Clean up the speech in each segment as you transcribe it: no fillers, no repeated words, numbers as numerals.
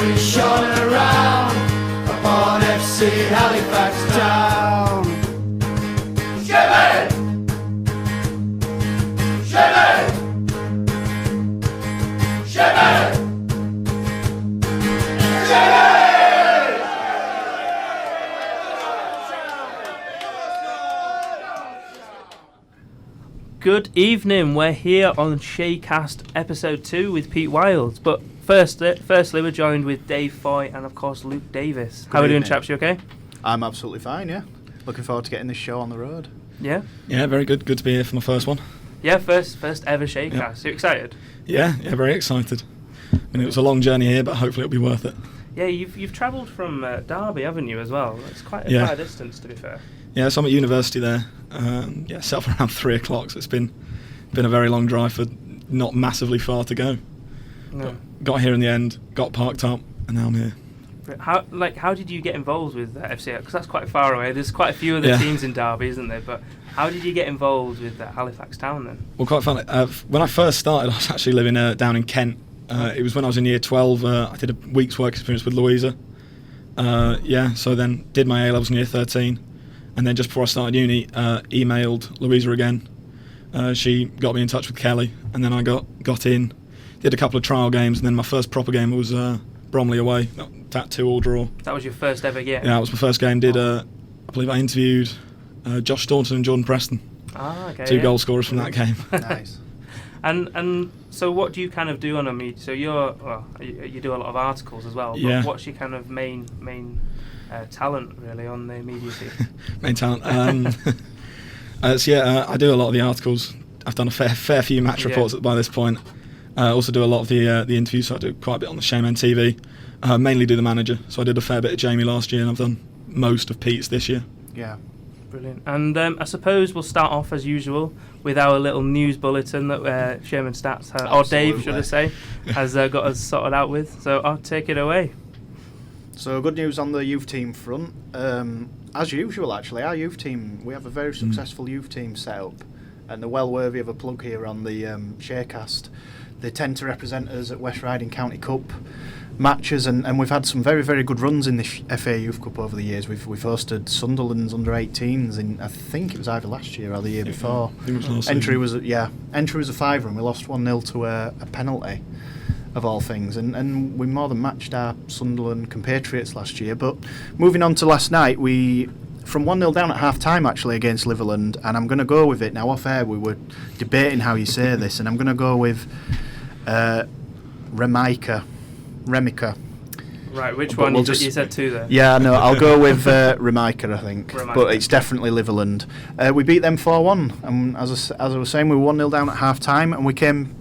glory shone around upon FC Halifax Town. Shimmy! Shimmy! Shimmy! Shimmy! Good evening, we're here on SHAYCAST episode 2 with Pete Wilds, but firstly we're joined with Dave Foy and of course Luke Davis. How are we doing, chaps? You okay? I'm absolutely fine, yeah. Looking forward to getting this show on the road. Yeah? Yeah, very good. Good to be here for my first one. Yeah, first ever SHAYCAST. Yeah. You excited? Yeah, very excited. I mean, it was a long journey here, but hopefully it'll be worth it. Yeah, you've travelled from Derby, haven't you, as well? It's quite a distance, to be fair. Yeah, so I'm at university there. Set off around 3 o'clock, so it's been a very long drive for not massively far to go. No. Got here in the end, got parked up, and now I'm here. How did you get involved with FC? Because that's quite far away. There's quite a few other teams in Derby, isn't there? But how did you get involved with Halifax Town then? Well, quite funny. When I first started, I was actually living down in Kent. It was when I was in year 12. I did a week's work experience with Louisa. So then did my A-levels in year 13. And then just before I started uni, emailed Louisa again. She got me in touch with Kelly, and then I got in, did a couple of trial games, and then my first proper game was Bromley away, that 2-2 draw. That was your first ever game? Yeah, that was my first game. I believe I interviewed Josh Staunton and Jordan Preston. Okay. 2 goal scorers from that game. Nice. And so what do you kind of do on a media? So you do a lot of articles as well, but yeah. What's your kind of main talent really on the media team? Main talent. I do a lot of the articles. I've done a fair few match reports by this point. I also do a lot of the interviews, so I do quite a bit on the Shayman TV. Mainly do the manager, so I did a fair bit of Jamie last year, and I've done most of Pete's this year. Yeah. Brilliant. And I suppose we'll start off as usual with our little news bulletin that Sherman Stats, or Dave should I say, has got us sorted out with. So I'll take it away. So good news on the youth team front. As usual, actually, our youth team, we have a very successful youth team set up, and they're well worthy of a plug here on the SHAYCAST. They tend to represent us at West Riding County Cup matches, and we've had some very, very good runs in the FA Youth Cup over the years. We've hosted Sunderland's under-18s in, I think it was either last year or the year before. I think it was last Entry was a 5 run. We lost 1-0 to a penalty, of all things, and we more than matched our Sunderland compatriots last year. But moving on to last night, we from 1-0 down at half-time actually against Liverland, and I'm going to go with it now. Off air we were debating how you say this, and I'm going to go with Remika. Right, which one? You said 2 there. Yeah, no, I'll go with Remika, I think. Remika. But it's definitely Liverland. We beat them 4-1, and as I was saying, we were 1-0 down at half-time, and we came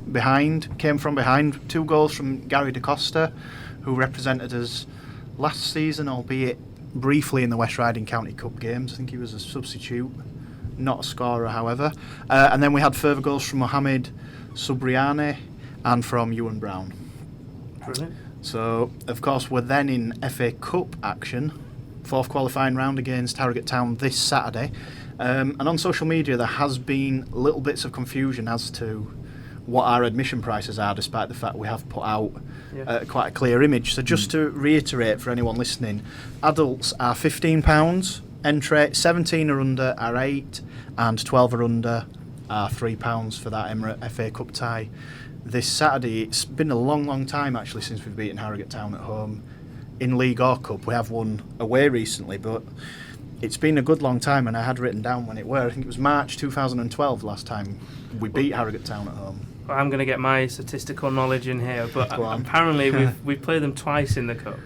from behind. 2 goals from Gary DaCosta, who represented us last season, albeit briefly in the West Riding County Cup games. I think he was a substitute, not a scorer, however. And then we had further goals from Mohamed Subriani and from Ewan Brown. Brilliant. So, of course, we're then in FA Cup action, 4th qualifying round against Harrogate Town this Saturday. And on social media there has been little bits of confusion as to what our admission prices are, despite the fact we have put out quite a clear image. So just to reiterate for anyone listening, adults are £15, entry 17 or under are £8, and 12 or under are £3 for that Emirate FA Cup tie. This Saturday, it's been a long time actually since we've beaten Harrogate Town at home in League or Cup. We have won away recently, but it's been a good long time, and I had written down when it were. I think it was March 2012 last time we beat Harrogate Town at home. Well, I'm going to get my statistical knowledge in here, but apparently we've played them twice in the Cup.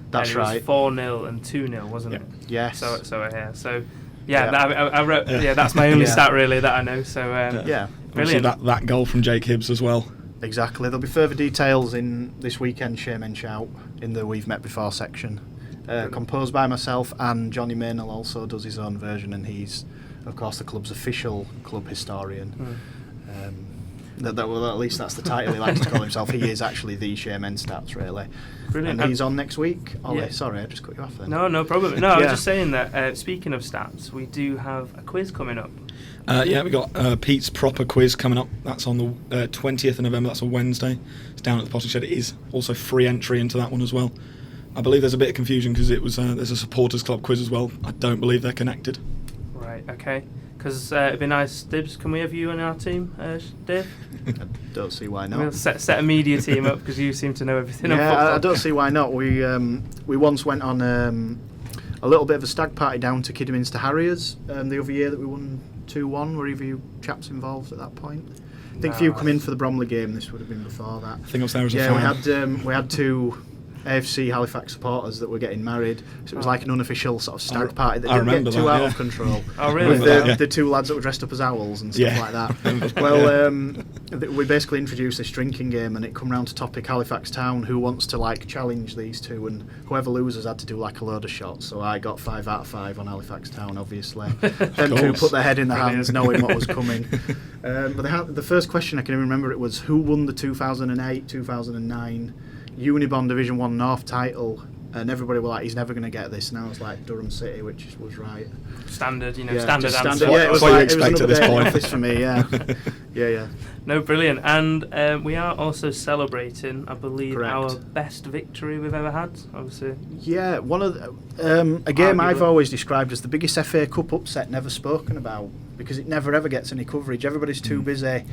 That's right. It was 4-0 and 2-0, wasn't it? Yes. So I wrote. Yeah, that's my only stat really that I know. So brilliant. Obviously that goal from Jake Hibbs as well. Exactly. There'll be further details in this weekend Shaymen Shout in the We've Met Before section. Composed by myself, and Johnny Maynell also does his own version, and he's, of course, the club's official club historian. Well, at least that's the title he likes to call himself. He is actually the Shaman Stats, really. Brilliant. And he's on next week. Ollie, Yeah. sorry, I just cut you off then. No problem. No, I was Yeah. just saying that, speaking of stats, we do have a quiz coming up. We got Pete's proper quiz coming up. That's on the 20th of November. That's a Wednesday. It's down at the Potting Shed. It is also free entry into that one as well. I believe there's a bit of confusion because it was there's a supporters club quiz as well. I don't believe they're connected. Right, okay. Because it'd be nice, Dibs, can we have you on our team, Dave? I don't see why not. We'll set a media team up because you seem to know everything on Yeah, football. I don't see why not. We once went on a little bit of a stag party down to Kidderminster Harriers the other year that we won 2-1. Were either you chaps involved at that point? I think if you come in for the Bromley game, this would have been before that. I think I was there as a Yeah, fan. we had two AFC Halifax supporters that were getting married, so it was like an unofficial sort of stag party that I didn't get remember too that, out yeah. of control. Oh, really? With the two lads that were dressed up as owls and stuff like that. Well, we basically introduced this drinking game, and it come round to topic Halifax Town, who wants to like challenge these two, and whoever loses had to do like a load of shots. So I got 5 out of 5 on Halifax Town, obviously. Them two put their head in their hands, knowing what was coming. But the first question I can even remember, it was who won the 2008-2009 Unibond Division 1 North title, and everybody were like, he's never going to get this. And I was like, Durham City, which was right. Standard, Yeah, standard just answer. Yeah, it was What you like, it was expect another at this day in point. office for me, yeah. Yeah. No, brilliant. And we are also celebrating, I believe, Correct. our best victory we've ever had, obviously. Yeah, one of a game I've Arguably. always described as the biggest FA Cup upset never spoken about, because it never ever gets any coverage. Everybody's too busy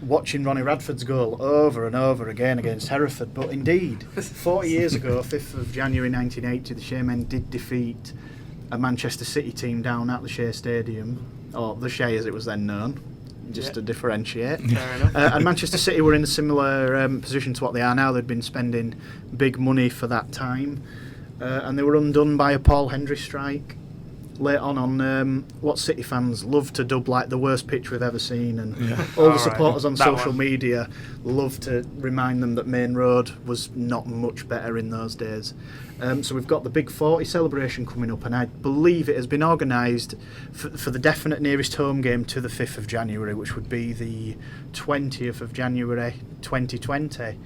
watching Ronnie Radford's goal over and over again against Hereford. But indeed, 40 years ago, 5th of January 1980, the Shamen did defeat a Manchester City team down at the Shay Stadium, or the Shay as it was then known, just to differentiate. Fair enough. And Manchester City were in a similar position to what they are now. They'd been spending big money for that time, and they were undone by a Paul Hendry strike late on what City fans love to dub like the worst pitch we've ever seen, and all the supporters on That social one. media love to remind them that Main Road was not much better in those days. So we've got the Big 40 celebration coming up, and I believe it has been organised for the definite nearest home game to the 5th of January, which would be the 20th of January 2020.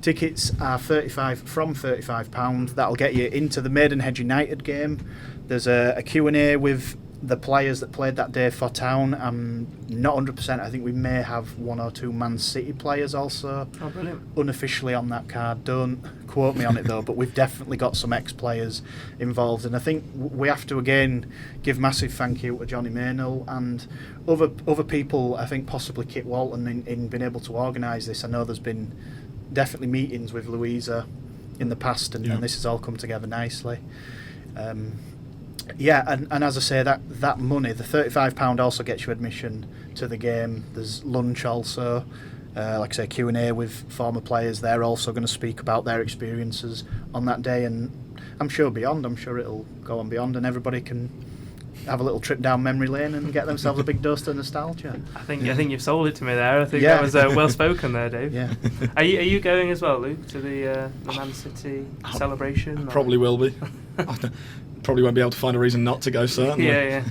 Tickets are £35. That'll get you into the Maidenhead United game. There's a Q&A with the players that played that day for Town. I'm not 100%. I think we may have 1 or 2 Man City players also Oh, brilliant. unofficially on that card. Don't quote me on it though, but we've definitely got some ex-players involved, and I think we have to again give massive thank you to Johnny Maynell and other people. I think possibly Kit Walton in being able to organise this. I know there's been definitely meetings with Louisa in the past, and this has all come together nicely. And as I say, that money, the £35 also gets you admission to the game. There's lunch also, like I say, Q&A with former players. They're also going to speak about their experiences on that day, and I'm sure beyond. I'm sure it'll go on beyond, and everybody can have a little trip down memory lane and get themselves a big dose of nostalgia. I think you've sold it to me there. I think Yeah. that was well spoken there, Dave. Yeah. Are you going as well, Luke, to the Man City celebration? or- Probably will be. Probably won't be able to find a reason not to go, certainly. Yeah.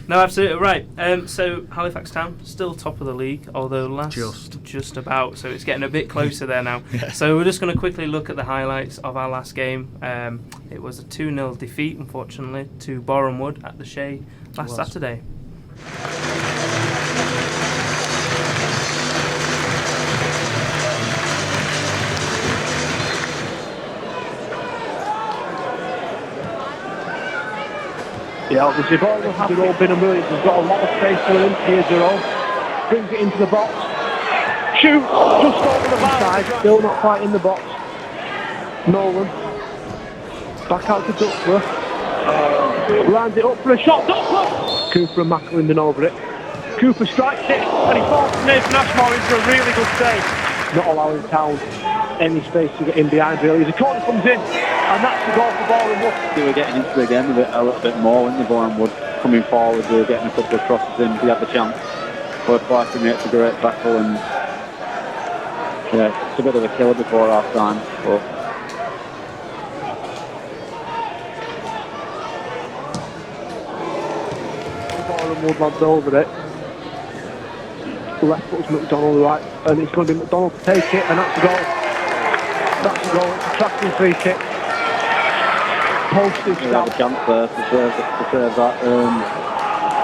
No, absolutely right. So Halifax Town still top of the league, although last just about. So it's getting a bit closer there now. Yeah. So we're just going to quickly look at the highlights of our last game. It was a 2-0 defeat, unfortunately, to Borehamwood at the Shay last Saturday. Yeah, obviously ball will have all been a Williams has got a lot of space for him. Here's Jerome. Brings it into the box. Shoot! Just over the side. Still not quite in the box. Nolan. Back out to Duckworth. Lines it up for a shot. Duckworth! Cooper and Macklin over it. Cooper strikes it and he falls to Nathan Ashmore into a really good save. Not allowing Town any space to get in behind really. The corner comes in and that's the goal for Borehamwood. They were getting into the game a little bit more when the Borehamwood coming forward. They were getting a couple of crosses in. They had the chance. But twice we made a great tackle, and yeah, it's a bit of a killer before half time. But Borehamwood lads over it. The left foot's McDonald, right, and it's going to be McDonald to take it, and that's a goal. That's a goal. It's a tracking free kick. Postage We have a chance there to save that.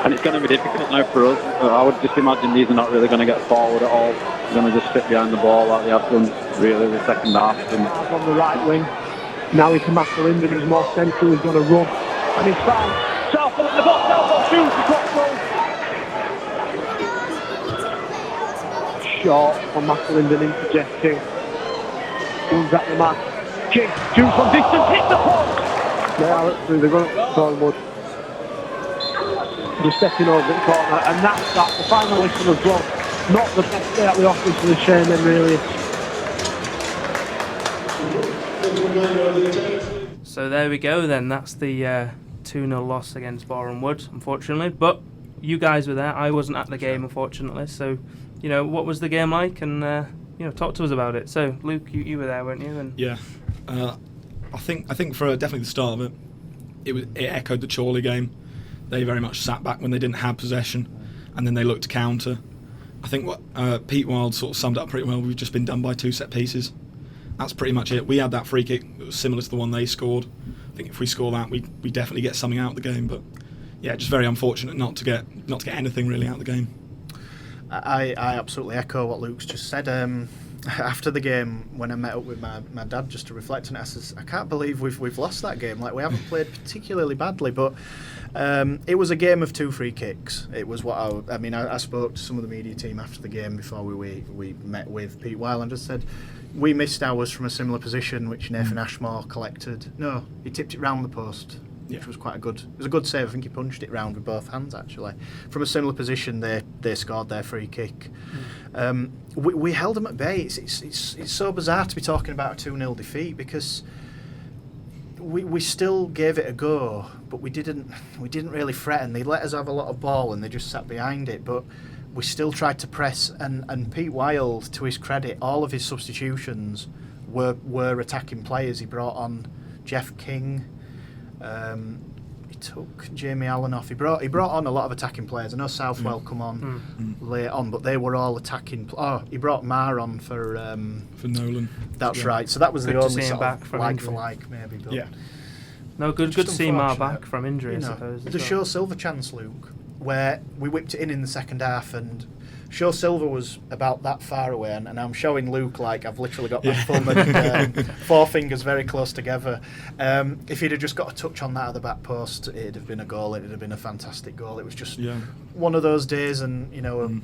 And it's going to be difficult now for us. I would just imagine these are not really going to get forward at all. They're going to just sit behind the ball like they have done really the second half. And on the right wing. Now he can master Linden, he's more central, he's going to run. And he's found Southall in the box, Southall shoots, the cross goal. Short from Master Linden into Jeff King. Runs at the man. King, shoots from distance, hits the post. They are up through, they're going up to Thornwood. They're stepping over the corner, and that's that. The final whistle as well. Not the best day at the office for the Shaymen, really. So there we go then. That's the 2-0 loss against Boreham Wood, unfortunately. But you guys were there. I wasn't at the game, unfortunately. So, what was the game like? And, talk to us about it. So, Luke, you were there, weren't you? And yeah. I think for definitely the start of it echoed the Chorley game. They very much sat back when they didn't have possession, and then they looked to counter. I think what Pete Wild sort of summed up pretty well. We've just been done by 2 set pieces. That's pretty much it. We had that free kick that was similar to the one they scored. I think if we score that, we definitely get something out of the game. But yeah, just very unfortunate not to get anything really out of the game. I absolutely echo what Luke's just said. After the game, when I met up with my dad just to reflect on it, I says, I can't believe we've lost that game. Like, we haven't played particularly badly, but it was a game of 2 free kicks. It was what I spoke to some of the media team after the game before we met with Pete Weil and just said, we missed ours from a similar position, which Nathan Ashmore collected. No, he tipped it round the post, which was quite a good. It was a good save. I think he punched it round with both hands actually. From a similar position, they scored their free kick. We held them at bay. It's so bizarre to be talking about a 2-0 defeat because we still gave it a go, but we didn't really threaten. They let us have a lot of ball and they just sat behind it, but we still tried to press. And Pete Wild, to his credit, all of his substitutions were attacking players. He brought on Jeff King. He took Jamie Allen off. He brought on a lot of attacking players. I know Southwell come on late on, but they were all attacking. He brought Marr on for Nolan. That's right. So that was good the to only see him sort back of from like injury. for like maybe. But Yeah. no, good just to see Marr unfortunate. back from injury, I suppose. The Shaw Silver chance, Luke, where we whipped it in the second half, and Shaw Silver was about that far away, and I'm showing Luke like I've literally got my thumb and 4 fingers very close together. If he'd have just got a touch on that at the back post, it'd have been a goal. It'd have been a fantastic goal. It was just one of those days, and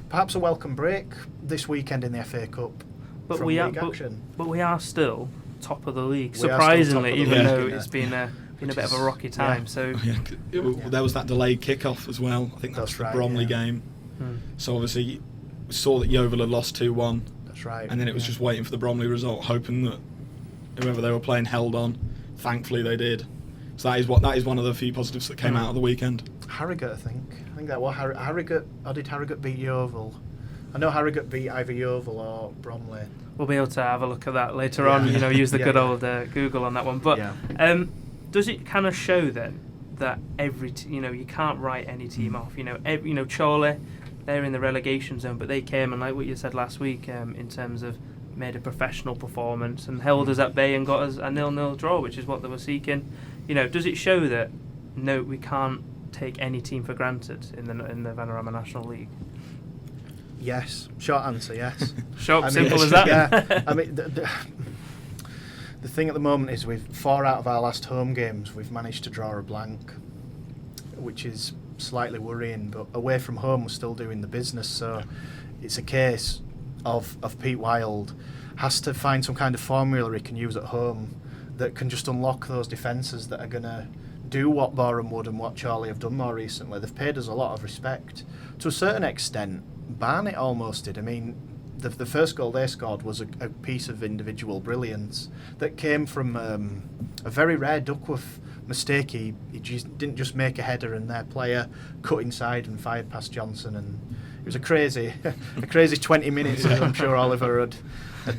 perhaps a welcome break this weekend in the FA Cup. But from we are, league action. but we are still top of the league, We are still surprisingly, top of the even league, though yeah. it's been a bit of a rocky time. So There was that delayed kick-off as well. I think that's the right, Bromley yeah. game. So obviously we saw that Yeovil had lost 2-1. That's right. And then it was just waiting for the Bromley result, hoping that whoever they were playing held on. Thankfully they did. So that is one of the few positives that came out of the weekend. Harrogate, I think that was Harrogate. Or did Harrogate beat Yeovil? I know Harrogate beat either Yeovil or Bromley. we'll be able to have a look at that later on. Use the good old Google on that one. But does it kind of show then that you can't write any team off? Chorley, they're in the relegation zone, but they came and, like what you said last week, in terms of made a professional performance and held us at bay and got us a 0-0 draw, which is what they were seeking. Does it show that we can't take any team for granted in the Vanarama National League? Yes. Short answer, yes. Simple as that. Yeah. I mean, the thing at the moment is we've 4 out of our last home games we've managed to draw a blank, which is slightly worrying. But away from home we're still doing the business. So it's a case of Pete Wild has to find some kind of formula he can use at home that can just unlock those defences that are going to do what Boreham Wood and what Chorley have done more recently. They've paid us a lot of respect. To a certain extent, Barnet almost did. I mean, the first goal they scored was a piece of individual brilliance that came from a very rare Duckworth mistake. He didn't just make a header and their player cut inside and fired past Johnson, and it was a crazy 20 minutes, as I'm sure Oliver would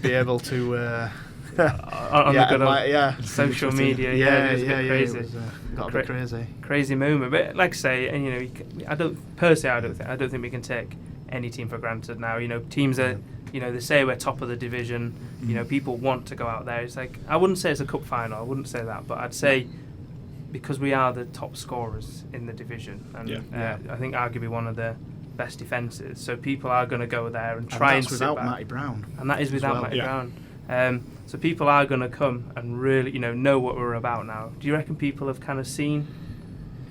be able to... on the good social media, it was a bit crazy. It was, got a bit crazy. Crazy moment, but like I say, and I don't think we can take any team for granted now. You know, teams are, you know, they say we're top of the division. You know, people want to go out there. It's like, I wouldn't say it's a cup final. I wouldn't say that, but I'd say because we are the top scorers in the division, and I think arguably one of the best defences. So people are going to go there and try and sit without back. Matty Brown. And that is without well. Matty Brown. So people are going to come and really, you know what we're about now. Do you reckon people have kind of seen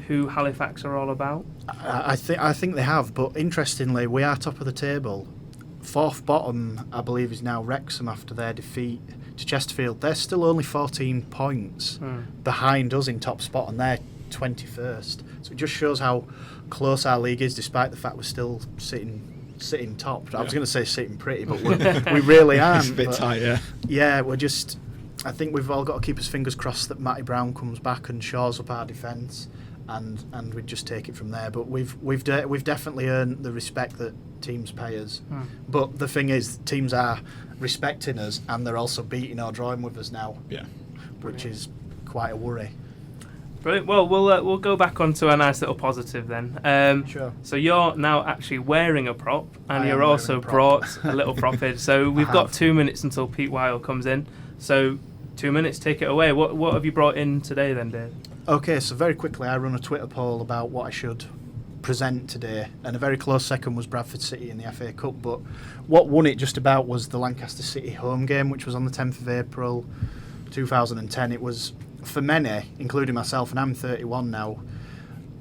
who Halifax are all about? I think they have, but interestingly, we are top of the table. Fourth bottom, I believe, is now Wrexham after their defeat to Chesterfield. They're still only 14 points behind us in top spot, and they're 21st. So it just shows how close our league is, despite the fact we're still sitting top. I was going to say sitting pretty, but we really aren't. It's a bit tight, yeah. Yeah, we're just. I think we've all got to keep our fingers crossed that Matty Brown comes back and shores up our defence, and we just take it from there. But we've definitely earned the respect that teams pay us. But the thing is, teams are respecting us, and they're also beating or drawing with us now. Yeah, which is quite a worry. Brilliant. Well, we'll go back onto a nice little positive then. Sure. So you're now actually wearing a prop, and I you're am also wearing a brought prop. a little prop in. So we've got 2 minutes until Pete Weil comes in. So 2 minutes, take it away. What have you brought in today then, Dave? Okay, so very quickly, I run a Twitter poll about what I should present today, and a very close second was Bradford City in the FA Cup, but what won it just about was the Lancaster City home game, which was on the 10th of April 2010. It was, for many, including myself, and I'm 31 now,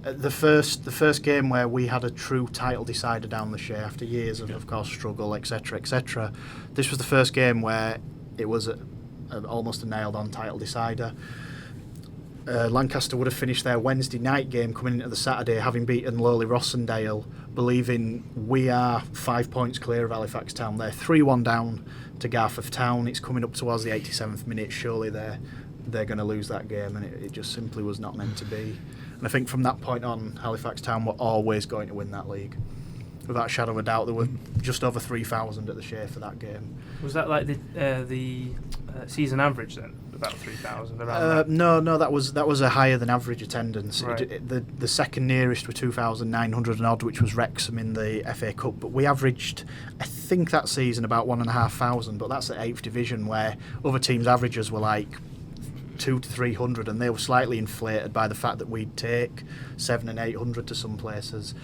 the first game where we had a true title decider down the Shay after years of course, struggle, etc., etc. This was the first game where it was almost a nailed-on title decider. Lancaster would have finished their Wednesday night game coming into the Saturday, having beaten lowly Rossendale, believing we are 5 points clear of Halifax Town. They're 3-1 down to Halifax Town. It's coming up towards the 87th minute. Surely they're going to lose that game, and it just simply was not meant to be. And I think from that point on, Halifax Town were always going to win that league. Without a shadow of a doubt, there were just over 3,000 at the Shay for that game. Was that like the season average then? About 3,000 around No, that was a higher than average attendance. Right. The second nearest were 2,900 and odd, which was Wrexham in the FA Cup. But we averaged, I think that season, about 1,500. But that's at 8th division, where other teams' averages were like 200 to 300, and they were slightly inflated by the fact that we'd take 700 and 800 to some places.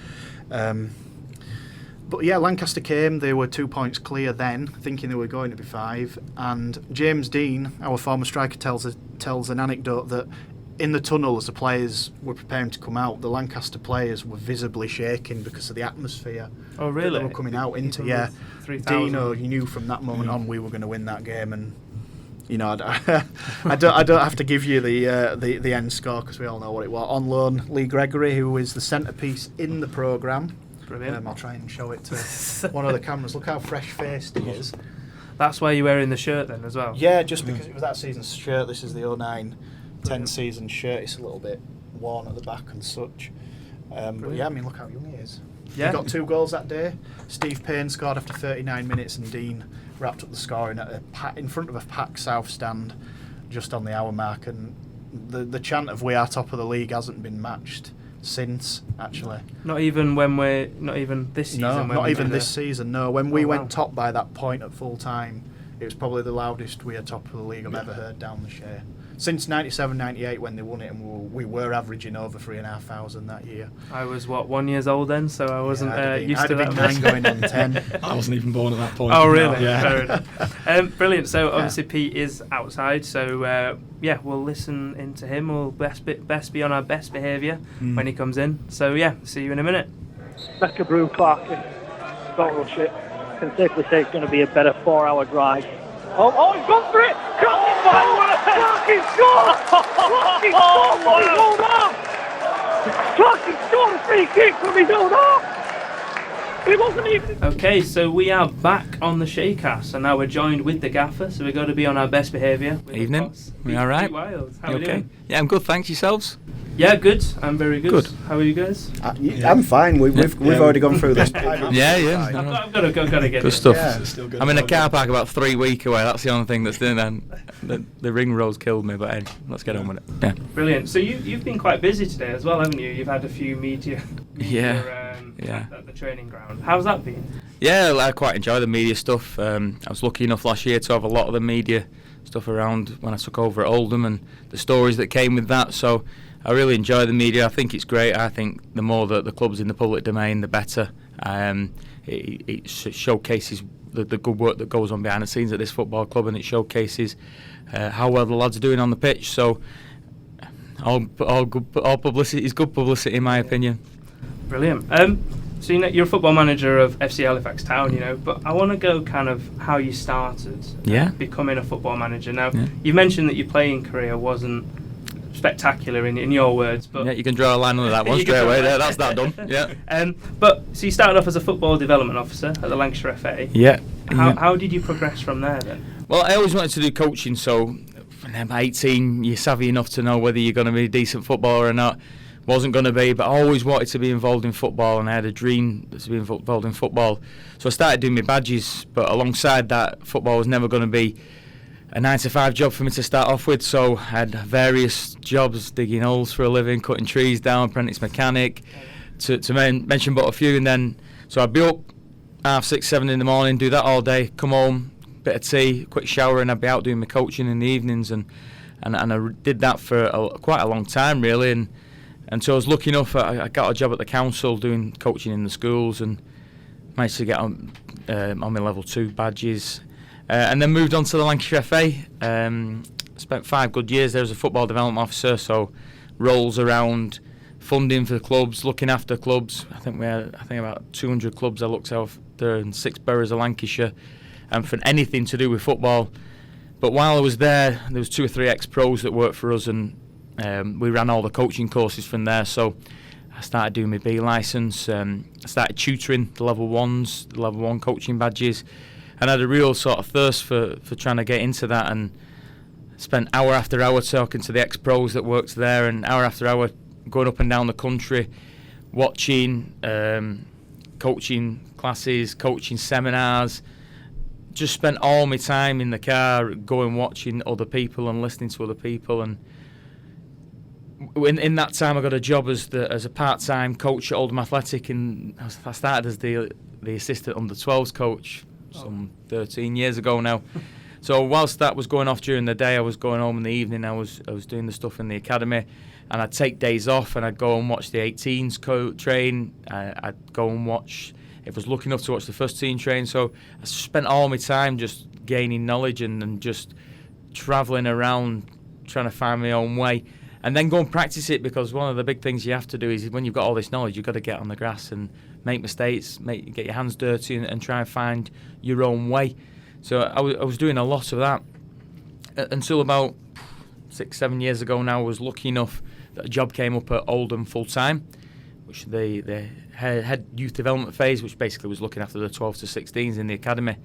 But yeah, Lancaster came, they were 2 points clear then, thinking they were going to be 5, and James Dean, our former striker, tells an anecdote that in the tunnel as the players were preparing to come out, the Lancaster players were visibly shaking because of the atmosphere Oh, really? that they were coming out into. Even Yeah, with 3,000? Dino, you knew from that moment on we were going to win that game, and you know, I don't have to give you the end score because we all know what it was. On loan, Lee Gregory, who is the centrepiece in the programme. Brilliant. I'll try and show it to one of the cameras. Look how fresh-faced he is. That's why you're wearing the shirt then as well? Yeah, just because it was that season's shirt. This is the 09-10 season shirt. It's a little bit worn at the back and such. But yeah, I mean, look how young he is. Yeah. He got 2 goals that day. Steve Payne scored after 39 minutes, and Dean wrapped up the scoring at in front of a packed south stand just on the hour mark. And the chant of "We are top of the league" hasn't been matched since, actually. Not even this season. No, when not we even did this season. No, when we wow. went top by that point at full time, it was probably the loudest "We are top of the league" I've ever heard down the Shay. Since 97-98 when they won it, and we were averaging over 3,500 that year. I was 1 year old then, so I wasn't used to that. I'd have been 9 going on 10. I wasn't even born at that point. Oh, really? Yeah. Fair enough. Brilliant. So obviously Pete is outside, so yeah, we'll listen into him. We'll best be on our best behaviour when he comes in. So yeah, see you in a minute. Becca Brew Clark, don't rush it. Can safely say it's going to be a better 4-hour drive. Oh, he's gone for it! Clark scored! What his own half! Clark scored a free kick from his own half! It wasn't even... Okay, so we are back on the SHAYCAST, and now we're joined with the gaffer, so we've got to be on our best behaviour. Evening. We all right? Pete Wild. How You are we okay? doing? Yeah, I'm good, thanks. Yourselves? Yeah, good. I'm very good. Good. How are you guys? I'm fine. We've already gone through this. Yeah. I've got to get Good it. stuff. Yeah. It's still good. I'm in a car park about 3 weeks away. That's the only thing that's doing that. The ring rolls killed me, but hey, let's get on with it. Yeah. Brilliant. So you've been quite busy today as well, haven't you? You've had a few media Yeah. at the training ground. How's that been? Yeah, I quite enjoy the media stuff. I was lucky enough last year to have a lot of the media stuff around when I took over at Oldham and the stories that came with that. So I really enjoy the media. I think it's great. I think the more that the club's in the public domain, the better. It showcases the good work that goes on behind the scenes at this football club, and it showcases how well the lads are doing on the pitch. So all publicity is good publicity, in my opinion. Brilliant. So you're a football manager of FC Halifax Town, but I want to go kind of how you started becoming a football manager. Now, you mentioned that your playing career wasn't spectacular in your words, but yeah, you can draw a line under that one straight away. There, that's that done. Yeah. But so you started off as a football development officer at the Lancashire FA. Yeah. How did you progress from there then? Well, I always wanted to do coaching, so when I'm 18, you're savvy enough to know whether you're going to be a decent footballer or not. Wasn't going to be, but I always wanted to be involved in football, and I had a dream to be involved in football. So I started doing my badges, but alongside that, football was never going to be a 9-to-5 job for me to start off with. So I had various jobs, digging holes for a living, cutting trees down, apprentice mechanic, to mention but a few. And then, so I'd be up 6:30, 7 in the morning, do that all day, come home, bit of tea, quick shower, and I'd be out doing my coaching in the evenings. And I did that for quite a long time, really. And so I was lucky enough, I got a job at the council doing coaching in the schools and managed to get on my level 2 badges. And then moved on to the Lancashire FA. Spent 5 good years there as a football development officer, so roles around funding for clubs, looking after clubs. I think about 200 clubs I looked after in 6 boroughs of Lancashire, and for anything to do with football. But while I was there was 2 or 3 ex-pros that worked for us, and we ran all the coaching courses from there. So I started doing my B licence. I started tutoring the level 1s, the level 1 coaching badges, and I had a real sort of thirst for trying to get into that, and spent hour after hour talking to the ex-pros that worked there, and hour after hour going up and down the country, watching coaching classes, coaching seminars. Just spent all my time in the car going watching other people and listening to other people. And in that time I got a job as a part-time coach at Oldham Athletic, and I started as the assistant under-12s coach some 13 years ago now. So whilst that was going off during the day, I was going home in the evening. I was doing the stuff in the academy, and I'd take days off and I'd go and watch the 18s train. I'd go and watch, if I was lucky enough to watch the first team train. So I spent all my time just gaining knowledge and just travelling around trying to find my own way, and then go and practice it, because one of the big things you have to do is when you've got all this knowledge, you've got to get on the grass and make mistakes, get your hands dirty and try and find your own way. So I was doing a lot of that until about 6-7 years ago now. I was lucky enough that a job came up at Oldham full-time, which the head youth development phase, which basically was looking after the 12s to 16s in the academy.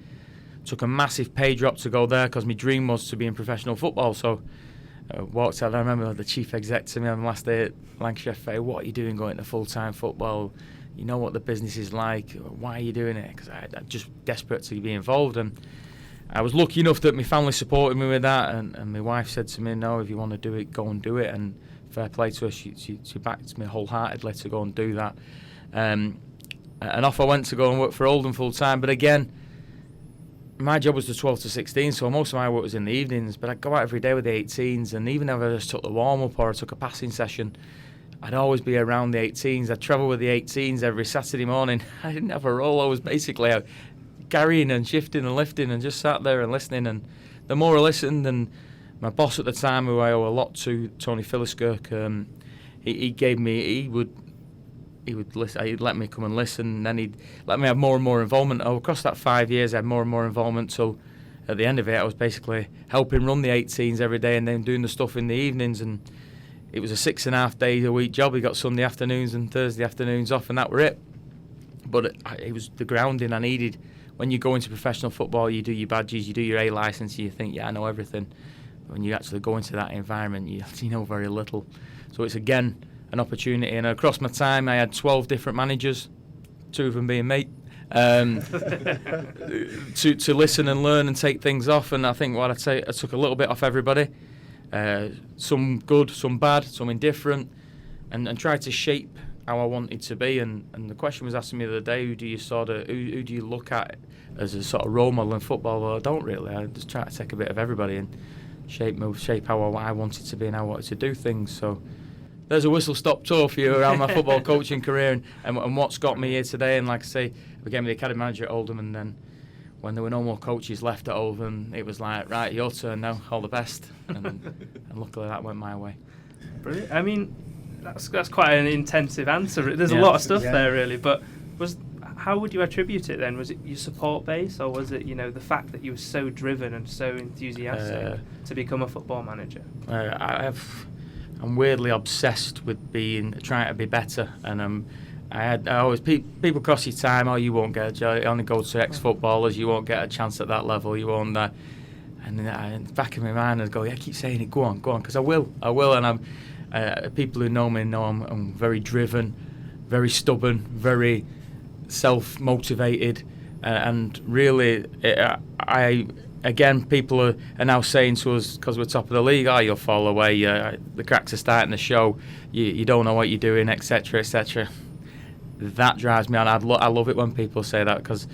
Took a massive pay drop to go there because my dream was to be in professional football. So walked out. I remember the chief exec to me on the last day at Lancashire FA, "What are you doing going to full-time football? You know what the business is like. Why are you doing it?" Because I'm just desperate to be involved. And I was lucky enough that my family supported me with that, and my wife said to me, "No, if you want to do it, go and do it." And fair play to her, she backed me wholeheartedly to go and do that. And off I went to go and work for Oldham full-time. But again, my job was the 12 to 16, so most of my work was in the evenings, but I'd go out every day with the 18s, and even if I just took the warm-up or I took a passing session, I'd always be around the 18s. I'd travel with the 18s every Saturday morning. I didn't have a role. I was basically out carrying and shifting and lifting and just sat there and listening. And the more I listened, and my boss at the time, who I owe a lot to, Tony Philliskirk, he would listen. He'd let me come and listen, and then he'd let me have more and more involvement. Across that 5 years, I had more and more involvement till at the end of it, I was basically helping run the 18s every day and then doing the stuff in the evenings. And it was a 6.5 days a week job. We got Sunday afternoons and Thursday afternoons off, and that were it. But it was the grounding I needed. When you go into professional football, you do your badges, you do your A licence, you think, yeah, I know everything. When you actually go into that environment, you know very little. So it's, again, an opportunity. And across my time, I had 12 different managers, 2 of them being me, to listen and learn and take things off. And I think what I'd say, I took a little bit off everybody, some good, some bad, some indifferent, and tried to shape how I wanted to be, and the question was asking me the other day, who do you look at as a sort of role model in football? Well, I don't really. I just try to take a bit of everybody and shape how I wanted to be and how I wanted to do things. So there's a whistle-stop tour for you around my football coaching career and what's got me here today. And like I say, I became the academy manager at Oldham, and then when there were no more coaches left at Oldham, it was like, right, your turn now, all the best. And luckily that went my way. Brilliant. I mean, that's quite an intensive answer. There's a lot of stuff there, really. But how would you attribute it then? Was it your support base, or was it, the fact that you were so driven and so enthusiastic to become a football manager? I'm weirdly obsessed with trying to be better, and I always people cross your time. Oh, you won't get a job. You only go to ex-footballers. You won't get a chance at that level. You won't. And in the back of my mind, I go, yeah, keep saying it. Go on, because I will. And I'm. People who know me know I'm very driven, very stubborn, very self-motivated, and really, people are now saying to us, because we're top of the league, you'll fall away, the cracks are starting to show, you don't know what you're doing, etc., etc. That drives me on. I love it when people say that, because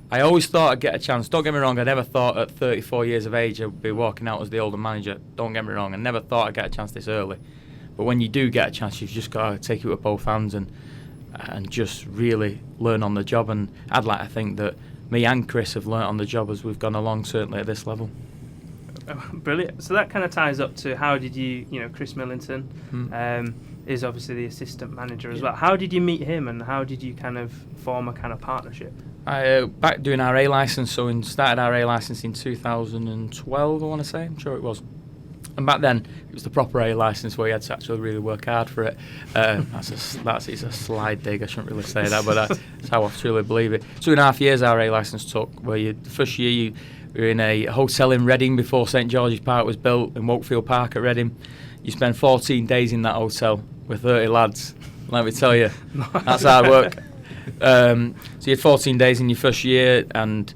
I always thought I'd get a chance. Don't get me wrong, I never thought at 34 years of age I'd be walking out as the Oldham manager. Don't get me wrong, I never thought I'd get a chance this early. But when you do get a chance, you've just got to take it with both hands and just really learn on the job. And I'd like to think that me and Chris have learnt on the job as we've gone along, certainly at this level. Brilliant. So that kind of ties up to how did you, Chris Millington is obviously the assistant manager as well. How did you meet him, and how did you kind of form a kind of partnership? Back doing our A licence, so we started our A licence in 2012, I want to say. I'm sure it was. And back then, it was the proper A licence where you had to actually really work hard for it. It's a slide dig, I shouldn't really say that, but that's how I truly believe it. 2.5 years our A licence took, where the first year you were in a hotel in Reading before St George's Park was built, in Wokefield Park at Reading. You spend 14 days in that hotel with 30 lads. Let me tell you, that's hard work. So you had 14 days in your first year, and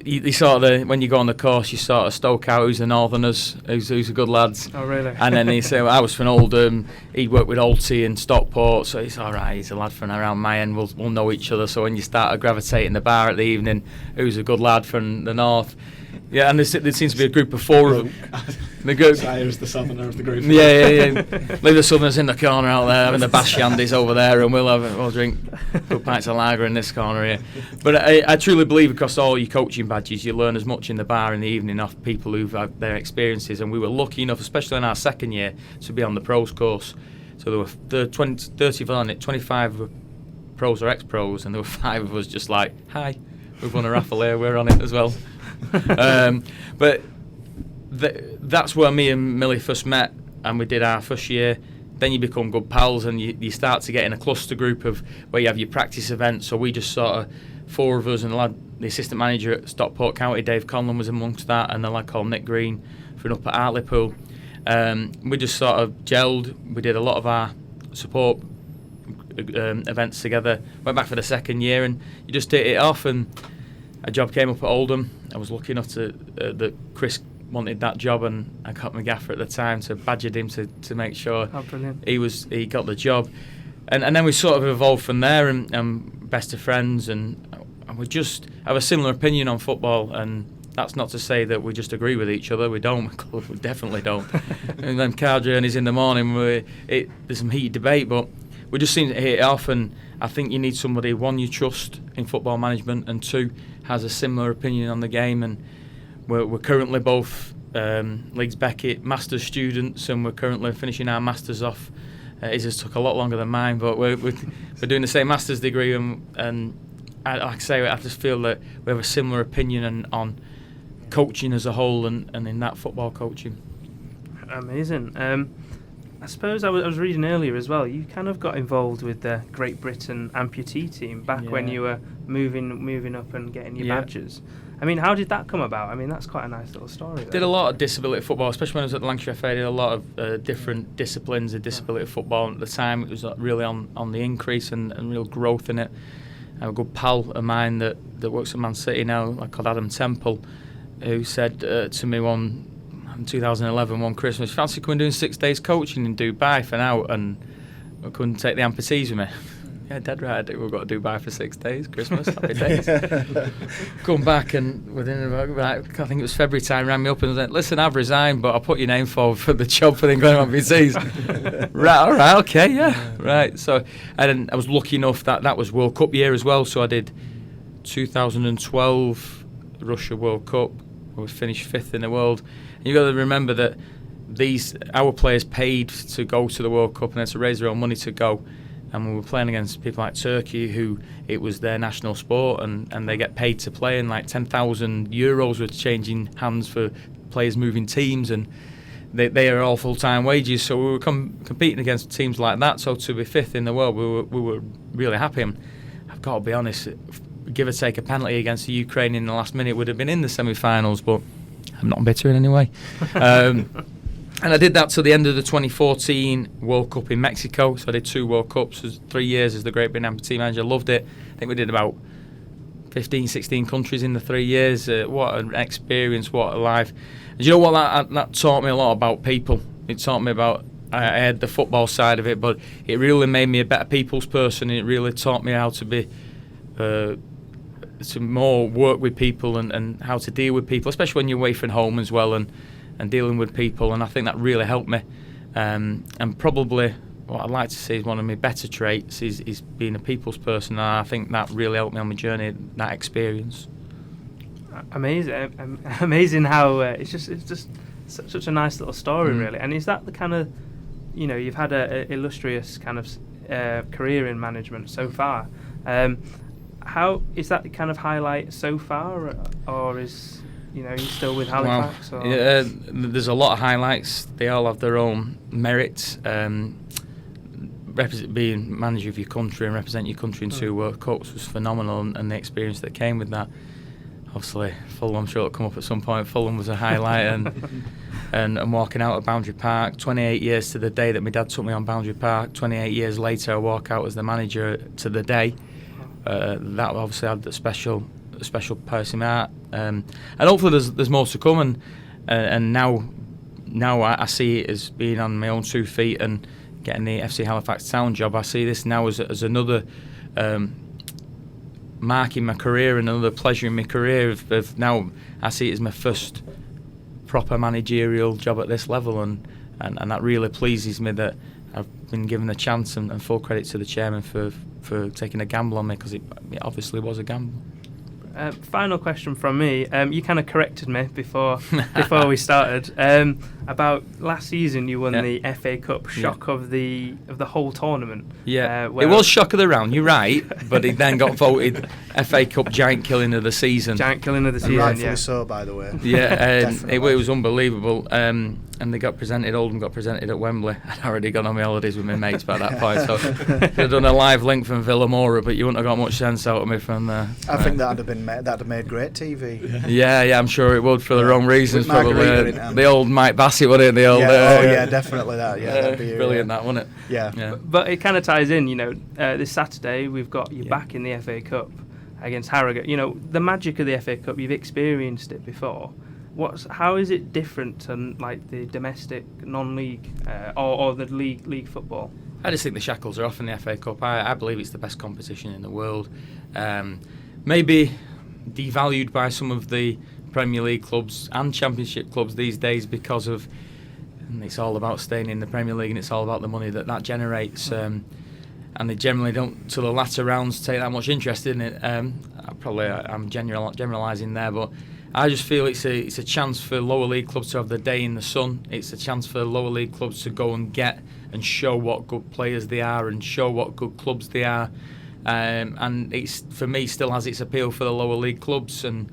you sort of when you go on the course, you sort of stoke out who's the Northerners, who's the good lads. Oh, really? And then he say, well, I was from Oldham. He'd worked with Alty and Stockport, so he's all right. He's a lad from around my end. We'll know each other. So when you start to gravitate in the bar at the evening, who's a good lad from the north? Yeah, and there seems to be a group of four of them. The group. Sayer's the southerner of the group. Yeah. Leave the southerners in the corner out there, having the bash shandies over there, and we'll drink good pints of lager in this corner here. But I truly believe across all your coaching badges, you learn as much in the bar in the evening off people who've had their experiences. And we were lucky enough, especially in our second year, to be on the pros course. So there were 30 on it, 25 were pros or ex-pros, and there were 5 of us just like, hi, we've won a raffle here, we're on it as well. But that's where me and Millie first met, and we did our first year. Then you become good pals, and you start to get in a cluster group of where you have your practice events. So we just sort of 4 of us, and the assistant manager at Stockport County, Dave Conlon, was amongst that, and a lad called Nick Green from up at Hartlepool. We just sort of gelled. We did a lot of our support events together. Went back for the second year, and you just hit it off. And a job came up at Oldham. I was lucky enough that Chris wanted that job, and I got my gaffer at the time, so badgered him to make sure he got the job. And then we sort of evolved from there, and best of friends, and we just have a similar opinion on football. And that's not to say that we just agree with each other. We don't. We definitely don't. And then car journeys in the morning, there's some heated debate, but we just seem to hit it off. And I think you need somebody, 1, you trust in football management, and 2, has a similar opinion on the game. And we're currently both Leeds Beckett Masters students, and we're currently finishing our Masters off. It just took a lot longer than mine, but we're doing the same Masters degree, and like I say, I just feel that we have a similar opinion on coaching as a whole, and in that football coaching. Amazing. I suppose I was reading earlier as well, you kind of got involved with the Great Britain Amputee team back when you were moving up and getting your badges. I mean, how did that come about? I mean, that's quite a nice little story. Did a lot of disability football, especially when I was at the Lancashire FA. Did a lot of different disciplines of disability football. And at the time, it was really on the increase and real growth in it. I have a good pal of mine that works at Man City now, called Adam Temple, who said to me in 2011, one Christmas, fancy coming doing 6 days coaching in Dubai for now. And I couldn't take the amputees with me. Yeah, dead right. We've got to Dubai for 6 days. Christmas, happy days. Come back, and within about, I think it was February time, rang me up and said, "Listen, I've resigned, but I'll put your name forward for the job for the England amputees." Right, all right, okay, yeah, right. So, and I was lucky enough that was World Cup year as well. So I did 2012 Russia World Cup. We finished 5th in the world. And you've got to remember that our players paid to go to the World Cup and then to raise their own money to go. And we were playing against people like Turkey, who it was their national sport, and they get paid to play, and like 10,000 euros were changing hands for players moving teams, and they are all full-time wages. So we were competing against teams like that. So to be 5th in the world, we were really happy. And I've got to be honest, give or take a penalty against the Ukraine in the last minute would have been in the semi-finals, but I'm not bitter in any way. And I did that till the end of the 2014 World Cup in Mexico. So I did 2 World Cups, 3 years as the Great Britain Amputee manager. Loved it. I think we did about 15, 16 countries in the 3 years. What an experience, what a life. And you know what, that taught me a lot about people. It taught me about, I had the football side of it, but it really made me a better people's person. It really taught me how to be, to more work with people and how to deal with people, especially when you're away from home as well, and dealing with people, and I think that really helped me. And probably what I'd like to see is one of my better traits is being a people's person, and I think that really helped me on my journey, that experience. Amazing how it's just such a nice little story, really. And is that the kind of, you've had a illustrious kind of career in management so far. How is that the kind of highlight so far, or is you're still with Halifax? Well, yeah, there's a lot of highlights. They all have their own merits. Being manager of your country and represent your country in 2 World Cups was phenomenal, and the experience that came with that. Obviously, Fulham, I'm sure it'll come up at some point. Fulham was a highlight, and walking out of Boundary Park, 28 years to the day that my dad took me on Boundary Park. 28 years later, I walk out as the manager to the day. That obviously had a special place in my heart, and hopefully there's more to come. And now I see it as being on my own 2 feet and getting the FC Halifax Town job. I see this now as another mark in my career and another pleasure in my career. Of now I see it as my first proper managerial job at this level, and that really pleases me that I've been given a chance, and full credit to the chairman for taking a gamble on me, because it obviously was a gamble. Final question from me. You kind of corrected me before we started about last season. You won the FA Cup, shock of the whole tournament. Yeah, it was shock of the round. You're right, but it then got voted FA Cup giant killing of the season. Giant killing of the season. And rightfully so, by the way. Yeah, and it was unbelievable. And Oldham got presented at Wembley. I'd already gone on my holidays with my mates by that point, so I'd done a live link from Villamora, but you wouldn't have got much sense out of me from there. I think that'd have made great TV. Yeah, I'm sure it would, for the wrong reasons, With probably. The old Mike Bassett, wouldn't it? The old, definitely that. Yeah, that'd be brilliant, that, wouldn't it? Yeah. But it kind of ties in. This Saturday we've got you back in the FA Cup against Harrogate. The magic of the FA Cup. You've experienced it before. How is it different to like the domestic non-league or the league football? I just think the shackles are off in the FA Cup. I believe it's the best competition in the world. Maybe devalued by some of the Premier League clubs and Championship clubs these days because of, and it's all about staying in the Premier League, and it's all about the money that generates. And they generally don't, to the latter rounds, take that much interest in it. I'm generalising there, but I just feel it's a chance for lower league clubs to have their day in the sun. It's a chance for lower league clubs to go and get and show what good players they are and show what good clubs they are. And it's, for me, still has its appeal for the lower league clubs. And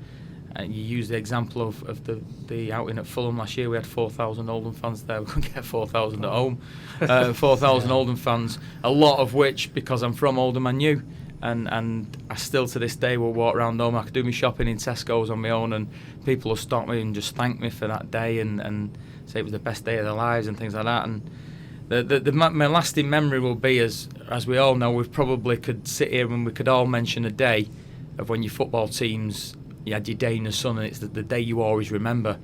you use the example of the outing at Fulham last year. We had 4,000 Oldham fans there. We couldn't get 4,000 at home. 4,000 Oldham fans, a lot of which, because I'm from Oldham, I knew. And I still to this day will walk around home. I could do my shopping in Tesco's on my own, and people will stop me and just thank me for that day and say it was the best day of their lives and things like that. And my lasting memory will be, as we all know, we probably could sit here and we could all mention a day of when your football teams, you had your day in the sun, and it's the day you always remember.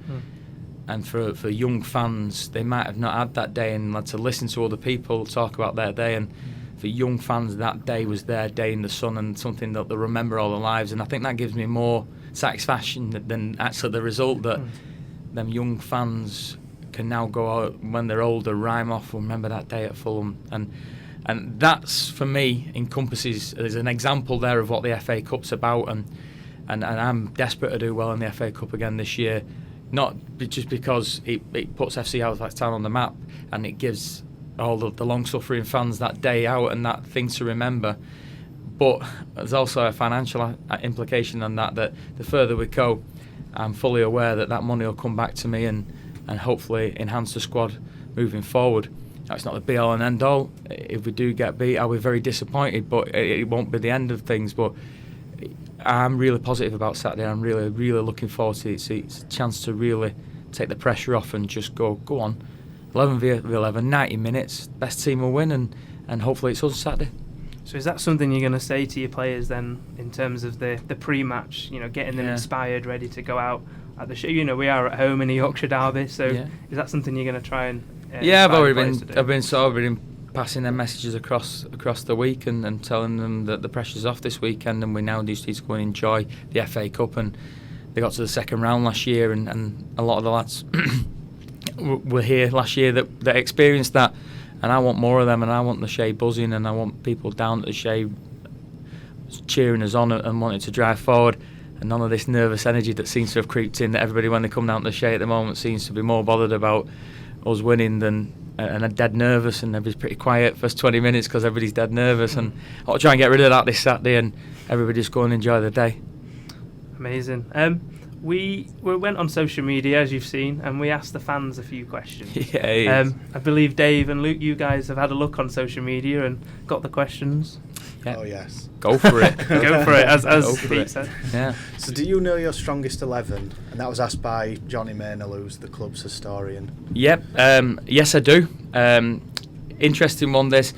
and for young fans, they might have not had that day and had to listen to other people talk about their day. And for young fans, that day was their day in the sun and something that they'll remember all their lives. And I think that gives me more satisfaction than actually the result that them young fans can now go out when they're older, rhyme off, remember that day at Fulham. And that's, for me, encompasses, there's an example there of what the FA Cup's about, and I'm desperate to do well in the FA Cup again this year, not just because it puts FC Halifax Town on the map and it gives all the long-suffering fans that day out and that thing to remember, but there's also a financial implication on that the further we go, I'm fully aware that money will come back to me and hopefully enhance the squad moving forward. That's not the be-all and end-all. If we do get beat, I'll be very disappointed, but it won't be the end of things. But I'm really positive about Saturday. I'm really, really looking forward to it. It's a chance to really take the pressure off and just go on, 11 v 11, 90 minutes, best team will win, and hopefully it's us Saturday. So is that something you're going to say to your players then, in terms of the pre-match, getting them inspired, ready to go out at the show? We are at home in a Yorkshire derby, so is that something you're going to try and I've been passing their messages across the week and telling them that the pressure's off this weekend and we now just need to go and enjoy the FA Cup. And they got to the second round last year, and a lot of the lads were here last year that experienced that, and I want more of them, and I want the Shay buzzing, and I want people down at the Shay cheering us on and wanting to drive forward, and none of this nervous energy that seems to have creeped in, that everybody when they come down to the Shay at the moment seems to be more bothered about us winning than and are dead nervous, and everybody's pretty quiet first 20 minutes because everybody's dead nervous, and I'll try and get rid of that this Saturday and everybody just go and enjoy the day. Amazing. We went on social media, as you've seen, and we asked the fans a few questions. Yeah. I believe Dave and Luke, you guys have had a look on social media and got the questions. Yeah. Oh yes. Go for it. Go for it, as Pete said. Yeah. So do you know your strongest 11? And that was asked by Johnny Maynell, who's the club's historian. Yep. Yes, I do. Interesting one, this.